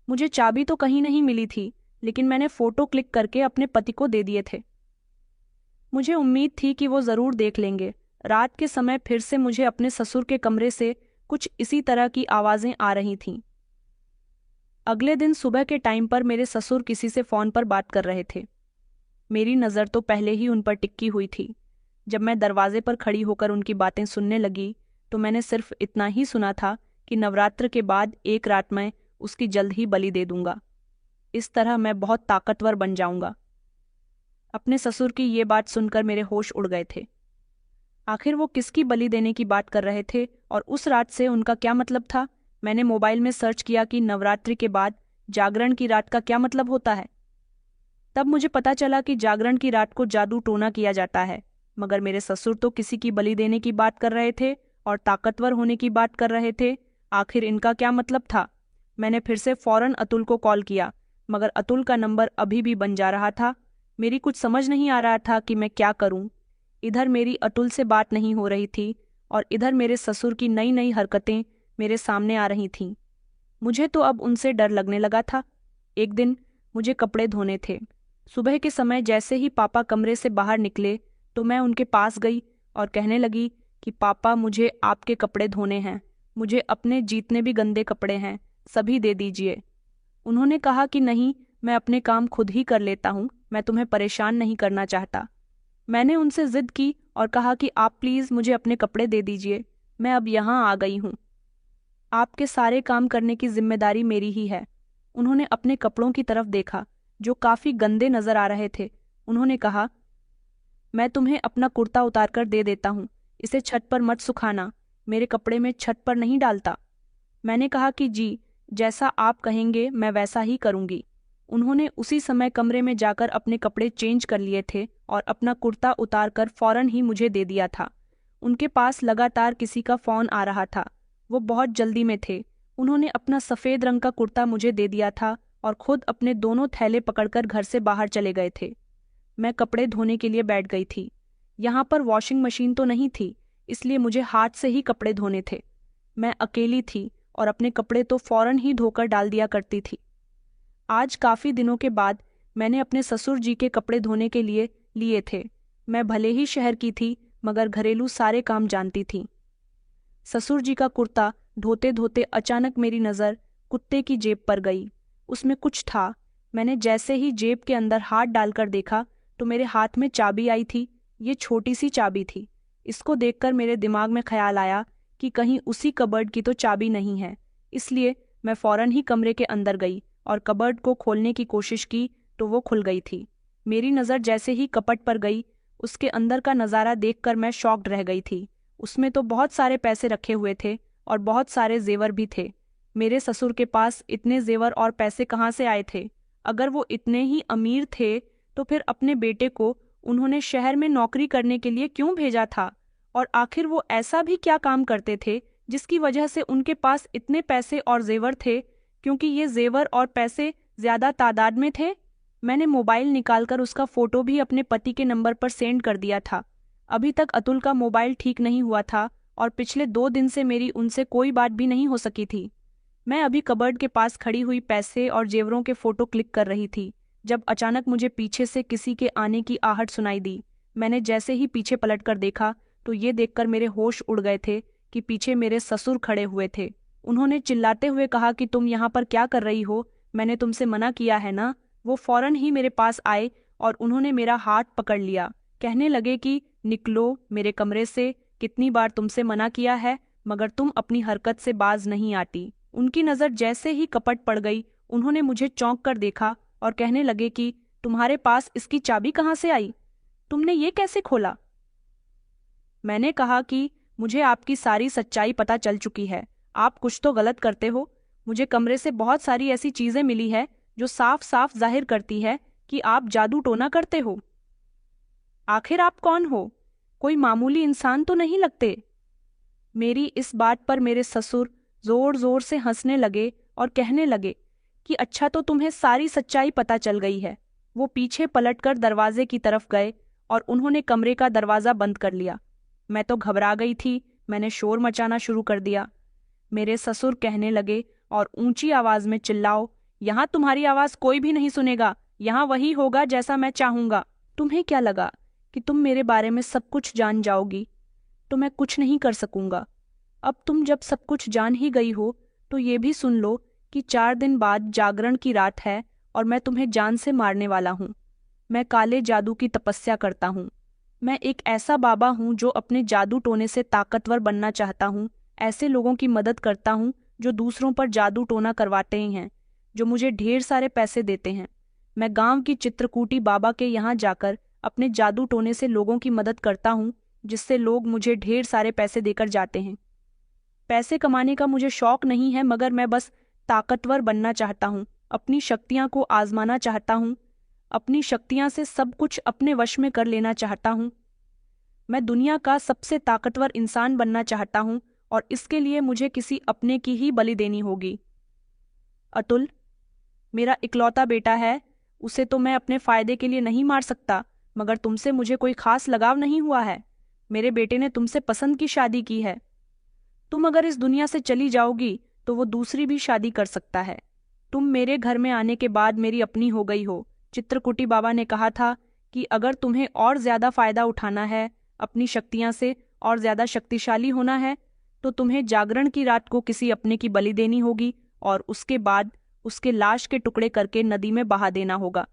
मुझे चाबी तो कहीं नहीं मिली थी, लेकिन मैंने फ़ोटो क्लिक करके अपने पति को दे दिए थे। मुझे उम्मीद थी कि वो ज़रूर देख लेंगे। रात के समय फिर से मुझे अपने ससुर के कमरे से कुछ इसी तरह की आवाज़ें आ रही थीं। अगले दिन सुबह के टाइम पर मेरे ससुर किसी से फ़ोन पर बात कर रहे थे। मेरी नज़र तो पहले ही उन पर टिकी हुई थी। जब मैं दरवाजे पर खड़ी होकर उनकी बातें सुनने लगी तो मैंने सिर्फ इतना ही सुना था कि नवरात्र के बाद एक रात में उसकी जल्द ही बलि दे दूंगा। इस तरह मैं बहुत ताकतवर बन जाऊंगा। अपने ससुर की ये बात सुनकर मेरे होश उड़ गए थे। आखिर वो किसकी बलि देने की बात कर रहे थे और उस रात से उनका क्या मतलब था? मैंने मोबाइल में सर्च किया कि नवरात्रि के बाद जागरण की रात का क्या मतलब होता है। तब मुझे पता चला कि जागरण की रात को जादू टोना किया जाता है। मगर मेरे ससुर तो किसी की बलि देने की बात कर रहे थे और ताकतवर होने की बात कर रहे थे। आखिर इनका क्या मतलब था? मैंने फिर से फौरन अतुल को कॉल किया, मगर अतुल का नंबर अभी भी बन जा रहा था। मेरी कुछ समझ नहीं आ रहा था कि मैं क्या करूं। इधर मेरी अतुल से बात नहीं हो रही थी और इधर मेरे ससुर की नई नई हरकतें मेरे सामने आ रही थीं। मुझे तो अब उनसे डर लगने लगा था। एक दिन मुझे कपड़े धोने थे। सुबह के समय जैसे ही पापा कमरे से बाहर निकले तो मैं उनके पास गई और कहने लगी कि पापा, मुझे आपके कपड़े धोने हैं। मुझे अपने जितने भी गंदे कपड़े हैं सभी दे दीजिए। उन्होंने कहा कि नहीं, मैं अपने काम खुद ही कर लेता हूँ, मैं तुम्हें परेशान नहीं करना चाहता। मैंने उनसे जिद की और कहा कि आप प्लीज़ मुझे अपने कपड़े दे दीजिए, मैं अब यहाँ आ गई हूँ। आपके सारे काम करने की जिम्मेदारी मेरी ही है। उन्होंने अपने कपड़ों की तरफ देखा जो काफी गंदे नजर आ रहे थे। उन्होंने कहा, मैं तुम्हें अपना कुर्ता उतार कर दे देता हूँ, इसे छत पर मत सुखाना, मेरे कपड़े में छत पर नहीं डालता। मैंने कहा कि जी, जैसा आप कहेंगे मैं वैसा ही करूँगी। उन्होंने उसी समय कमरे में जाकर अपने कपड़े चेंज कर लिए थे और अपना कुर्ता उतार कर फौरन ही मुझे दे दिया था। उनके पास लगातार किसी का फ़ोन आ रहा था। वो बहुत जल्दी में थे। उन्होंने अपना सफ़ेद रंग का कुर्ता मुझे दे दिया था और खुद अपने दोनों थैले पकड़कर घर से बाहर चले गए थे। मैं कपड़े धोने के लिए बैठ गई थी। यहाँ पर वॉशिंग मशीन तो नहीं थी, इसलिए मुझे हाथ से ही कपड़े धोने थे। मैं अकेली थी और अपने कपड़े तो फौरन ही धोकर डाल दिया करती थी। आज काफ़ी दिनों के बाद मैंने अपने ससुर जी के कपड़े धोने के लिए थे। मैं भले ही शहर की थी, मगर घरेलू सारे काम जानती थी। ससुर जी का कुर्ता धोते धोते अचानक मेरी नज़र कुत्ते की जेब पर गई। उसमें कुछ था। मैंने जैसे ही जेब के अंदर हाथ डालकर देखा तो मेरे हाथ में चाबी आई थी। ये छोटी सी चाबी थी। इसको देखकर मेरे दिमाग में ख्याल आया कि कहीं उसी कबर्ड की तो चाबी नहीं है। इसलिए मैं फौरन ही कमरे के अंदर गई और कबर्ड को खोलने की कोशिश की तो वो खुल गई थी। मेरी नज़र जैसे ही कपट पर गई, उसके अंदर का नज़ारा देखकर मैं शॉक्ड रह गई थी। उसमें तो बहुत सारे पैसे रखे हुए थे और बहुत सारे जेवर भी थे। मेरे ससुर के पास इतने जेवर और पैसे कहाँ से आए थे? अगर वो इतने ही अमीर थे तो फिर अपने बेटे को उन्होंने शहर में नौकरी करने के लिए क्यों भेजा था? और आखिर वो ऐसा भी क्या काम करते थे जिसकी वजह से उनके पास इतने पैसे और जेवर थे? क्योंकि ये जेवर और पैसे ज्यादा तादाद में थे। मैंने मोबाइल निकालकर उसका फोटो भी अपने पति के नंबर पर सेंड कर दिया था। अभी तक अतुल का मोबाइल ठीक नहीं हुआ था और पिछले 2 दिन से मेरी उनसे कोई बात भी नहीं हो सकी थी। मैं अभी कबर्ड के पास खड़ी हुई पैसे और जेवरों के फोटो क्लिक कर रही थी जब अचानक मुझे पीछे से किसी के आने की आहट सुनाई दी। मैंने जैसे ही पीछे पलटकर देखा तो ये देखकर मेरे होश उड़ गए थे कि पीछे मेरे ससुर खड़े हुए थे। उन्होंने चिल्लाते हुए कहा कि तुम यहाँ पर क्या कर रही हो? मैंने तुमसे मना किया है ना? वो फौरन ही मेरे पास आए और उन्होंने मेरा हाथ पकड़ लिया। कहने लगे कि निकलो मेरे कमरे से, कितनी बार तुमसे मना किया है, मगर तुम अपनी हरकत से बाज नहीं आती। उनकी नज़र जैसे ही कपट पड़ गई, उन्होंने मुझे चौंक कर देखा और कहने लगे कि तुम्हारे पास इसकी चाबी कहाँ से आई? तुमने ये कैसे खोला? मैंने कहा कि मुझे आपकी सारी सच्चाई पता चल चुकी है। आप कुछ तो गलत करते हो। मुझे कमरे से बहुत सारी ऐसी चीजें मिली है जो साफ साफ जाहिर करती है कि आप जादू टोना करते हो। आखिर आप कौन हो? कोई मामूली इंसान तो नहीं लगते। मेरी इस बात पर मेरे ससुर जोर जोर से हंसने लगे और कहने लगे कि अच्छा तो तुम्हें सारी सच्चाई पता चल गई है। वो पीछे पलटकर दरवाजे की तरफ गए और उन्होंने कमरे का दरवाज़ा बंद कर लिया। मैं तो घबरा गई थी, मैंने शोर मचाना शुरू कर दिया। मेरे ससुर कहने लगे और ऊंची आवाज में चिल्लाओ, यहाँ तुम्हारी आवाज कोई भी नहीं सुनेगा, यहाँ वही होगा जैसा मैं चाहूंगा। तुम्हें क्या लगा कि तुम मेरे बारे में सब कुछ जान जाओगी? तो मैं कुछ नहीं कर सकूंगा। अब तुम जब सब कुछ जान ही गई हो तो ये भी सुन लो कि 4 दिन बाद जागरण की रात है और मैं तुम्हें जान से मारने वाला हूँ। मैं काले जादू की तपस्या करता हूँ। मैं एक ऐसा बाबा हूँ जो अपने जादू टोने से ताकतवर बनना चाहता हूँ। ऐसे लोगों की मदद करता हूँ जो दूसरों पर जादू टोना करवाते ही हैं, जो मुझे ढेर सारे पैसे देते हैं। मैं गांव की चित्रकूटी बाबा के यहाँ जाकर अपने जादू टोने से लोगों की मदद करता हूँ, जिससे लोग मुझे ढेर सारे पैसे देकर जाते हैं। पैसे कमाने का मुझे शौक नहीं है, मगर मैं बस ताकतवर बनना चाहता हूँ, अपनी शक्तियाँ को आजमाना चाहता हूँ, अपनी शक्तियाँ से सब कुछ अपने वश में कर लेना चाहता हूँ। मैं दुनिया का सबसे ताकतवर इंसान बनना चाहता हूँ और इसके लिए मुझे किसी अपने की ही बलि देनी होगी। अतुल मेरा इकलौता बेटा है, उसे तो मैं अपने फायदे के लिए नहीं मार सकता, मगर तुमसे मुझे कोई खास लगाव नहीं हुआ है। मेरे बेटे ने तुमसे पसंद की शादी की है। तुम अगर इस दुनिया से चली जाओगी तो वो दूसरी भी शादी कर सकता है। तुम मेरे घर में आने के बाद मेरी अपनी हो गई हो। चित्रकुटी बाबा ने कहा था कि अगर तुम्हें और ज्यादा फायदा उठाना है, अपनी शक्तियां से और ज्यादा शक्तिशाली होना है, तो तुम्हें जागरण की रात को किसी अपने की बलि देनी होगी और उसके बाद उसके लाश के टुकड़े करके नदी में बहा देना होगा।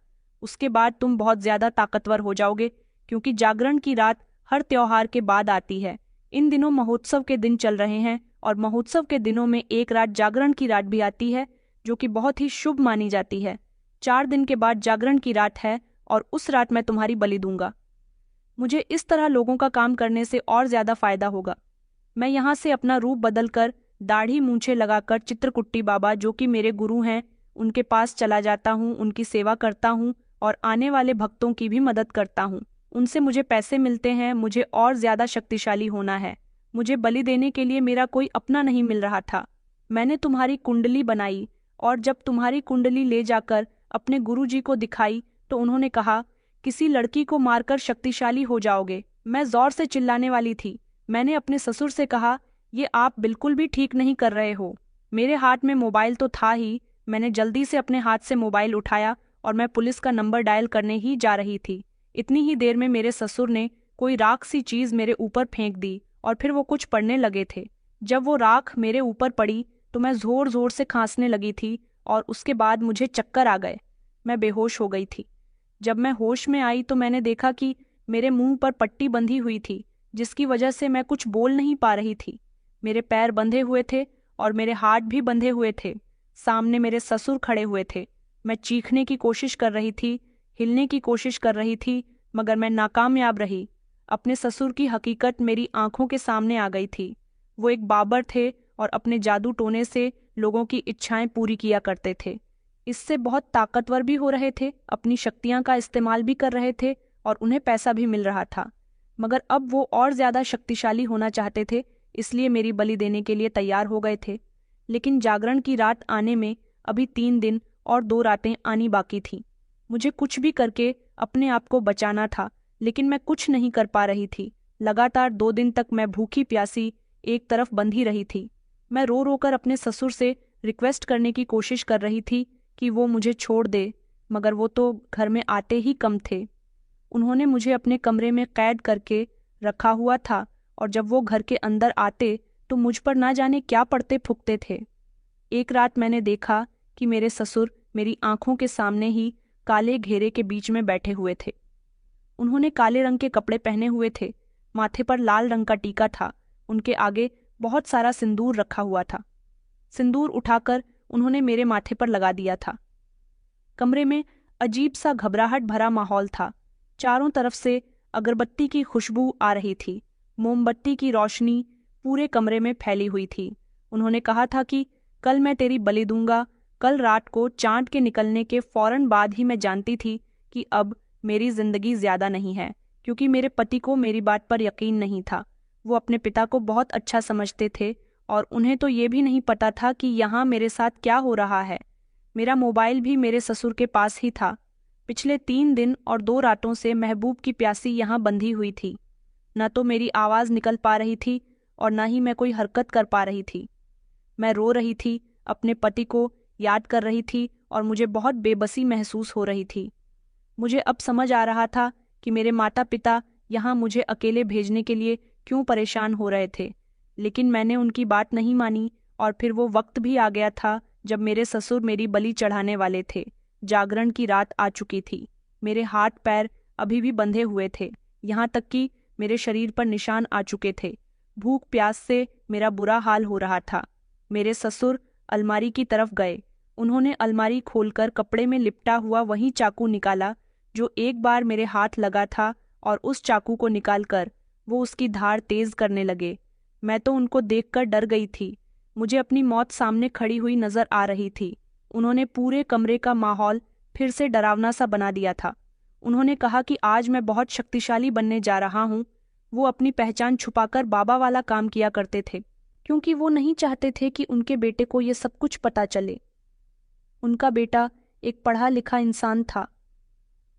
उसके बाद तुम बहुत ज्यादा ताकतवर हो जाओगे, क्योंकि जागरण की रात हर त्योहार के बाद आती है। इन दिनों महोत्सव के दिन चल रहे हैं और महोत्सव के दिनों में एक रात जागरण की रात भी आती है, जो कि बहुत ही शुभ मानी जाती है। 4 दिन के बाद जागरण की रात है और उस रात मैं तुम्हारी बलि दूंगा। मुझे इस तरह लोगों का काम करने से और ज्यादा फायदा होगा। मैं यहाँ से अपना रूप बदलकर दाढ़ी मूंछें लगाकर चित्रकुट्टी बाबा, जो कि मेरे गुरु हैं, उनके पास चला जाता हूँ, उनकी सेवा करता हूँ और आने वाले भक्तों की भी मदद करता हूँ। उनसे मुझे पैसे मिलते हैं। मुझे और ज्यादा शक्तिशाली होना है। मुझे बलि देने के लिए मेरा कोई अपना नहीं मिल रहा था। मैंने तुम्हारी कुंडली बनाई और जब तुम्हारी कुंडली ले जाकर अपने गुरुजी को दिखाई तो उन्होंने कहा, किसी लड़की को मारकर शक्तिशाली हो जाओगे। मैं जोर से चिल्लाने वाली थी। मैंने अपने ससुर से कहा, ये आप बिल्कुल भी ठीक नहीं कर रहे हो। मेरे हाथ में मोबाइल तो था ही। मैंने जल्दी से अपने हाथ से मोबाइल उठाया और मैं पुलिस का नंबर डायल करने ही जा रही थी। इतनी ही देर में मेरे ससुर ने कोई राख सी चीज मेरे ऊपर फेंक दी और फिर वो कुछ पढ़ने लगे थे। जब वो राख मेरे ऊपर पड़ी तो मैं जोर जोर से खांसने लगी थी और उसके बाद मुझे चक्कर आ गए। मैं बेहोश हो गई थी। जब मैं होश में आई तो मैंने देखा कि मेरे मुंह पर पट्टी बंधी हुई थी, जिसकी वजह से मैं कुछ बोल नहीं पा रही थी। मेरे पैर बंधे हुए थे और मेरे हाथ भी बंधे हुए थे। सामने मेरे ससुर खड़े हुए थे। मैं चीखने की कोशिश कर रही थी, हिलने की कोशिश कर रही थी, मगर मैं नाकामयाब रही। अपने ससुर की हकीकत मेरी आंखों के सामने आ गई थी। वो एक बाबर थे और अपने जादू टोने से लोगों की इच्छाएं पूरी किया करते थे। इससे बहुत ताकतवर भी हो रहे थे, अपनी शक्तियां का इस्तेमाल भी कर रहे थे और उन्हें पैसा भी मिल रहा था। मगर अब वो और ज्यादा शक्तिशाली होना चाहते थे, इसलिए मेरी बलि देने के लिए तैयार हो गए थे। लेकिन जागरण की रात आने में अभी 3 दिन और 2 रातें आनी बाकी थीं। मुझे कुछ भी करके अपने आप को बचाना था, लेकिन मैं कुछ नहीं कर पा रही थी। लगातार 2 दिन तक मैं भूखी प्यासी एक तरफ बंधी रही थी। मैं रो रो कर अपने ससुर से रिक्वेस्ट करने की कोशिश कर रही थी कि वो मुझे छोड़ दे, मगर वो तो घर में आते ही कम थे। उन्होंने मुझे अपने कमरे में कैद करके रखा हुआ था और जब वो घर के अंदर आते तो मुझ पर ना जाने क्या पड़ते फूकते थे। एक रात मैंने देखा कि मेरे ससुर मेरी आंखों के सामने ही काले घेरे के बीच में बैठे हुए थे। उन्होंने काले रंग के कपड़े पहने हुए थे, माथे पर लाल रंग का टीका था। उनके आगे बहुत सारा सिंदूर रखा हुआ था। सिंदूर उठाकर उन्होंने मेरे माथे पर लगा दिया था। कमरे में अजीब सा घबराहट भरा माहौल था। चारों तरफ से अगरबत्ती की खुशबू आ रही थी। मोमबत्ती की रोशनी पूरे कमरे में फैली हुई थी। उन्होंने कहा था कि कल मैं तेरी बलि दूंगा। कल रात को चांद के निकलने के फौरन बाद ही मैं जानती थी कि अब मेरी जिंदगी ज्यादा नहीं है, क्योंकि मेरे पति को मेरी बात पर यकीन नहीं था। वो अपने पिता को बहुत अच्छा समझते थे और उन्हें तो ये भी नहीं पता था कि यहाँ मेरे साथ क्या हो रहा है। मेरा मोबाइल भी मेरे ससुर के पास ही था। पिछले 3 दिन और 2 रातों से महबूब की प्यासी यहाँ बंधी हुई थी। न तो मेरी आवाज़ निकल पा रही थी और न ही मैं कोई हरकत कर पा रही थी। मैं रो रही थी, अपने पति को याद कर रही थी और मुझे बहुत बेबसी महसूस हो रही थी। मुझे अब समझ आ रहा था कि मेरे माता पिता यहाँ मुझे अकेले भेजने के लिए क्यों परेशान हो रहे थे, लेकिन मैंने उनकी बात नहीं मानी। और फिर वो वक्त भी आ गया था जब मेरे ससुर मेरी बलि चढ़ाने वाले थे। जागरण की रात आ चुकी थी। मेरे हाथ पैर अभी भी बंधे हुए थे, यहाँ तक कि मेरे शरीर पर निशान आ चुके थे। भूख प्यास से मेरा बुरा हाल हो रहा था। मेरे ससुर अलमारी की तरफ गए। उन्होंने अलमारी खोलकर कपड़े में लिपटा हुआ वही चाकू निकाला जो एक बार मेरे हाथ लगा था, और उस चाकू को निकालकर वो उसकी धार तेज करने लगे। मैं तो उनको देखकर डर गई थी। मुझे अपनी मौत सामने खड़ी हुई नजर आ रही थी। उन्होंने पूरे कमरे का माहौल फिर से डरावना सा बना दिया था। उन्होंने कहा कि आज मैं बहुत शक्तिशाली बनने जा रहा हूँ। वो अपनी पहचान छुपाकर बाबा वाला काम किया करते थे, क्योंकि वो नहीं चाहते थे कि उनके बेटे को ये सब कुछ पता चले। उनका बेटा एक पढ़ा लिखा इंसान था।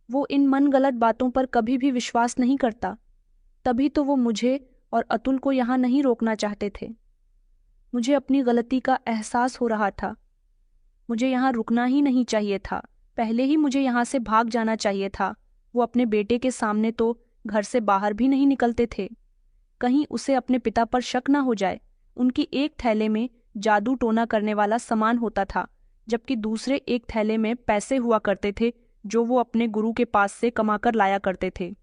वो इन मन गलत बातों पर कभी भी विश्वास नहीं करता। तभी तो वो मुझे और अतुल को यहाँ नहीं रोकना चाहते थे। मुझे अपनी गलती का एहसास हो रहा था। मुझे यहाँ रुकना ही नहीं चाहिए था। पहले ही मुझे यहाँ से भाग जाना चाहिए था। वो अपने बेटे के सामने तो घर से बाहर भी नहीं निकलते थे, कहीं उसे अपने पिता पर शक न हो जाए। उनकी एक थैले में जादू टोना करने वाला सामान होता था, जबकि दूसरे एक थैले में पैसे हुआ करते थे जो वो अपने गुरु के पास से कमाकर लाया करते थे।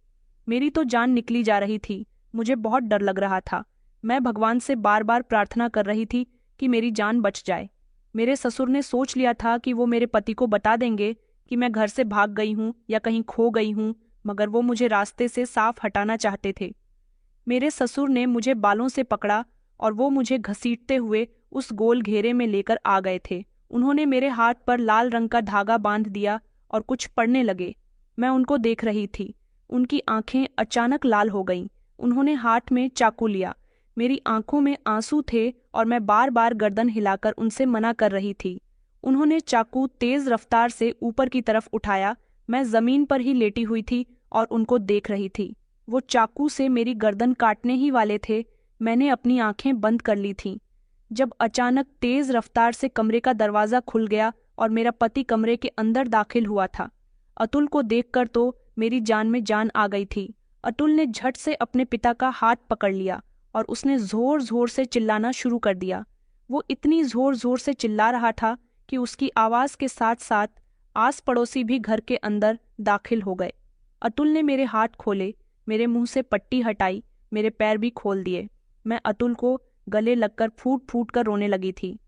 मेरी तो जान निकली जा रही थी। मुझे बहुत डर लग रहा था। मैं भगवान से बार बार प्रार्थना कर रही थी कि मेरी जान बच जाए। मेरे ससुर ने सोच लिया था कि वो मेरे पति को बता देंगे कि मैं घर से भाग गई हूँ या कहीं खो गई हूँ, मगर वो मुझे रास्ते से साफ हटाना चाहते थे। मेरे ससुर ने मुझे बालों से पकड़ा और वो मुझे घसीटते हुए उस गोल घेरे में लेकर आ गए थे। उन्होंने मेरे हाथ पर लाल रंग का धागा बांध दिया और कुछ पढ़ने लगे। मैं उनको देख रही थी। उनकी आंखें अचानक लाल हो गईं। उन्होंने हाथ में चाकू लिया। मेरी आंखों में आंसू थे और मैं बार बार गर्दन हिलाकर उनसे मना कर रही थी। उन्होंने चाकू तेज रफ्तार से ऊपर की तरफ उठाया। मैं जमीन पर ही लेटी हुई थी और उनको देख रही थी। वो चाकू से मेरी गर्दन काटने ही वाले थे। मैंने अपनी आंखें बंद कर ली थीं जब अचानक तेज रफ्तार से कमरे का दरवाजा खुल गया और मेरा पति कमरे के अंदर दाखिल हुआ था। अतुल को देखकर तो मेरी जान में जान आ गई थी। अतुल ने झट से अपने पिता का हाथ पकड़ लिया और उसने जोर जोर से चिल्लाना शुरू कर दिया। वो इतनी जोर जोर से चिल्ला रहा था कि उसकी आवाज के साथ साथ आस पड़ोसी भी घर के अंदर दाखिल हो गए। अतुल ने मेरे हाथ खोले, मेरे मुंह से पट्टी हटाई, मेरे पैर भी खोल दिए। मैं अतुल को गले लगकर फूट फूट कर रोने लगी थी।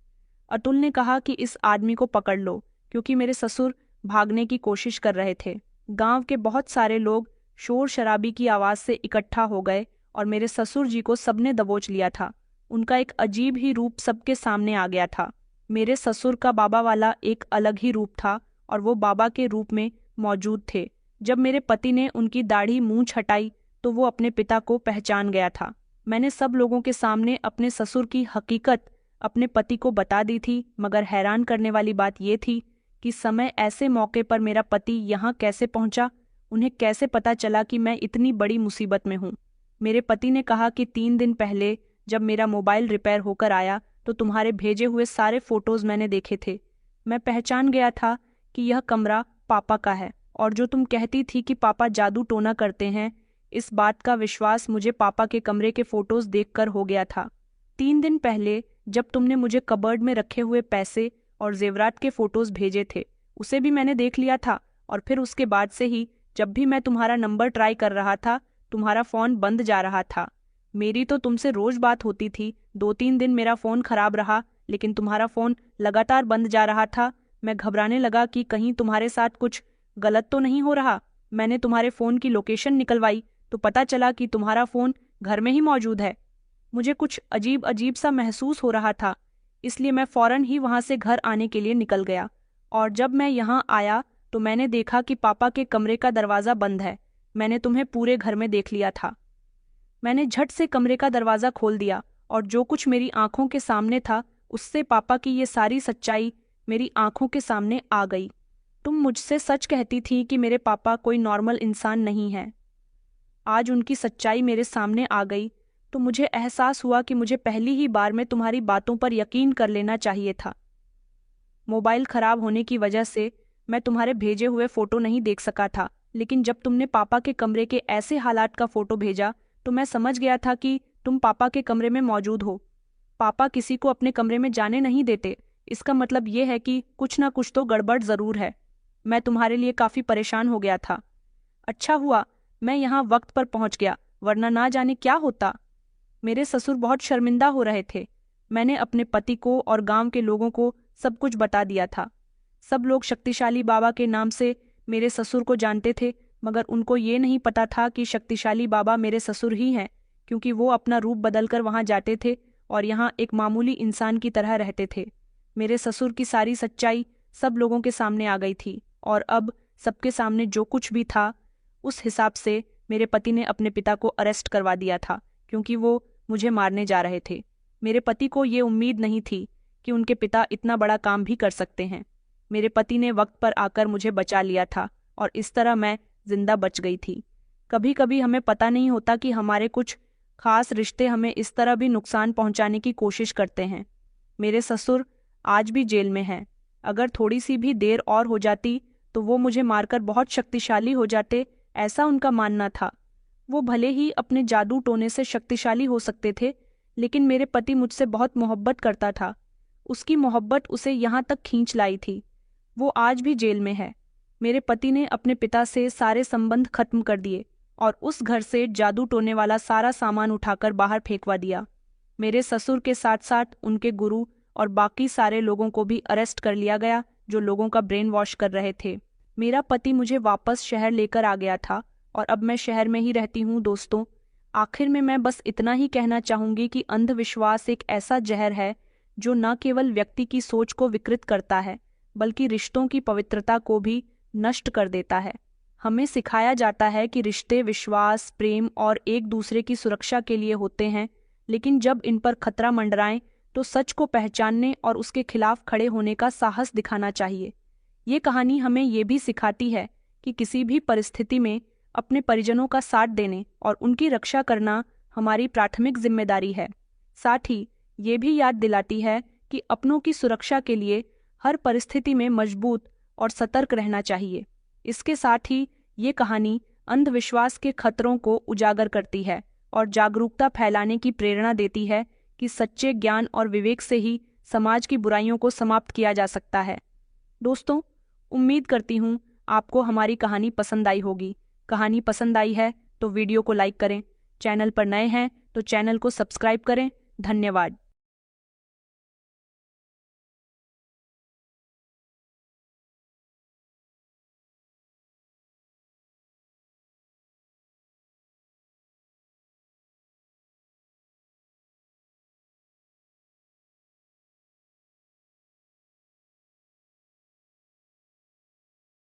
अतुल ने कहा कि इस आदमी को पकड़ लो, क्योंकि मेरे ससुर भागने की कोशिश कर रहे थे। गांव के बहुत सारे लोग शोर शराबी की आवाज से इकट्ठा हो गए और मेरे ससुर जी को सबने दबोच लिया था। उनका एक अजीब ही रूप सबके सामने आ गया था। मेरे ससुर का बाबा वाला एक अलग ही रूप था और वो बाबा के रूप में मौजूद थे। जब मेरे पति ने उनकी दाढ़ी मूंछ हटाई तो वो अपने पिता को पहचान गया था। मैंने सब लोगों के सामने अपने ससुर की हकीकत अपने पति को बता दी थी, मगर हैरान करने वाली बात ये थी कि समय ऐसे मौके पर मेरा पति यहाँ कैसे पहुंचा। उन्हें कैसे पता चला कि मैं इतनी बड़ी मुसीबत में हूँ। मेरे पति ने कहा कि 3 दिन पहले जब मेरा मोबाइल रिपेयर होकर आया तो तुम्हारे भेजे हुए सारे फोटोज मैंने देखे थे। मैं पहचान गया था कि यह कमरा पापा का है, और जो तुम कहती थी कि पापा जादू टोना करते हैं, इस बात का विश्वास मुझे पापा के कमरे के फोटोज देखकर हो गया था। 3 दिन पहले जब तुमने मुझे कबर्ड में रखे हुए पैसे और जेवरात के फोटोज भेजे थे, उसे भी मैंने देख लिया था। और फिर उसके बाद से ही जब भी मैं तुम्हारा नंबर ट्राई कर रहा था, तुम्हारा फोन बंद जा रहा था। मेरी तो तुमसे रोज बात होती थी। 2-3 दिन मेरा फोन खराब रहा, लेकिन तुम्हारा फोन लगातार बंद जा रहा था। मैं घबराने लगा कि कहीं तुम्हारे साथ कुछ गलत तो नहीं हो रहा। मैंने तुम्हारे फोन की लोकेशन निकलवाई तो पता चला कि तुम्हारा फोन घर में ही मौजूद है। मुझे कुछ अजीब अजीब सा महसूस हो रहा था, इसलिए मैं फौरन ही वहां से घर आने के लिए निकल गया। और जब मैं यहाँ आया तो मैंने देखा कि पापा के कमरे का दरवाज़ा बंद है। मैंने तुम्हें पूरे घर में देख लिया था। मैंने झट से कमरे का दरवाज़ा खोल दिया और जो कुछ मेरी आंखों के सामने था उससे पापा की ये सारी सच्चाई मेरी आंखों के सामने आ गई। तुम मुझसे सच कहती थी कि मेरे पापा कोई नॉर्मल इंसान नहीं है। आज उनकी सच्चाई मेरे सामने आ गई तो मुझे एहसास हुआ कि मुझे पहली ही बार में तुम्हारी बातों पर यकीन कर लेना चाहिए था। मोबाइल खराब होने की वजह से मैं तुम्हारे भेजे हुए फोटो नहीं देख सका था, लेकिन जब तुमने पापा के कमरे के ऐसे हालात का फोटो भेजा तो मैं समझ गया था कि तुम पापा के कमरे में मौजूद हो। पापा किसी को अपने कमरे में जाने नहीं देते, इसका मतलब ये है कि कुछ ना कुछ तो गड़बड़ जरूर है। मैं तुम्हारे लिए काफी परेशान हो गया था। अच्छा हुआ मैं यहाँ वक्त पर पहुंच गया, वरना ना जाने क्या होता। मेरे ससुर बहुत शर्मिंदा हो रहे थे। मैंने अपने पति को और गांव के लोगों को सब कुछ बता दिया था। सब लोग शक्तिशाली बाबा के नाम से मेरे ससुर को जानते थे, मगर उनको ये नहीं पता था कि शक्तिशाली बाबा मेरे ससुर ही हैं, क्योंकि वो अपना रूप बदलकर वहां जाते थे और यहाँ एक मामूली इंसान की तरह रहते थे। मेरे ससुर की सारी सच्चाई सब लोगों के सामने आ गई थी और अब सबके सामने जो कुछ भी था उस हिसाब से मेरे पति ने अपने पिता को अरेस्ट करवा दिया था, क्योंकि वो मुझे मारने जा रहे थे। मेरे पति को ये उम्मीद नहीं थी कि उनके पिता इतना बड़ा काम भी कर सकते हैं। मेरे पति ने वक्त पर आकर मुझे बचा लिया था और इस तरह मैं जिंदा बच गई थी। कभी कभी हमें पता नहीं होता कि हमारे कुछ खास रिश्ते हमें इस तरह भी नुकसान पहुंचाने की कोशिश करते हैं। मेरे ससुर आज भी जेल में हैं। अगर थोड़ी सी भी देर और हो जाती तो वो मुझे मारकर बहुत शक्तिशाली हो जाते, ऐसा उनका मानना था। वो भले ही अपने जादू टोने से शक्तिशाली हो सकते थे, लेकिन मेरे पति मुझसे बहुत मोहब्बत करता था। उसकी मोहब्बत उसे यहाँ तक खींच लाई थी। वो आज भी जेल में है। मेरे पति ने अपने पिता से सारे संबंध खत्म कर दिए और उस घर से जादू टोने वाला सारा सामान उठाकर बाहर फेंकवा दिया। मेरे ससुर के साथ साथ उनके गुरु और बाकी सारे लोगों को भी अरेस्ट कर लिया गया जो लोगों का ब्रेन वॉश कर रहे थे। मेरा पति मुझे वापस शहर लेकर आ गया था और अब मैं शहर में ही रहती हूँ। दोस्तों, आखिर में मैं बस इतना ही कहना चाहूंगी कि अंधविश्वास एक ऐसा जहर है जो न केवल व्यक्ति की सोच को विकृत करता है, बल्कि रिश्तों की पवित्रता को भी नष्ट कर देता है। हमें सिखाया जाता है कि रिश्ते विश्वास, प्रेम और एक दूसरे की सुरक्षा के लिए होते हैं, लेकिन जब इन पर खतरा मंडराए तो सच को पहचानने और उसके खिलाफ खड़े होने का साहस दिखाना चाहिए। ये कहानी हमें ये भी सिखाती है कि किसी भी परिस्थिति में अपने परिजनों का साथ देने और उनकी रक्षा करना हमारी प्राथमिक जिम्मेदारी है। साथ ही ये भी याद दिलाती है कि अपनों की सुरक्षा के लिए हर परिस्थिति में मजबूत और सतर्क रहना चाहिए। इसके साथ ही ये कहानी अंधविश्वास के खतरों को उजागर करती है और जागरूकता फैलाने की प्रेरणा देती है कि सच्चे ज्ञान और विवेक से ही समाज की बुराइयों को समाप्त किया जा सकता है। दोस्तों, उम्मीद करती हूँ आपको हमारी कहानी पसंद आई होगी। कहानी पसंद आई है तो वीडियो को लाइक करें, चैनल पर नए हैं तो चैनल को सब्सक्राइब करें। धन्यवाद।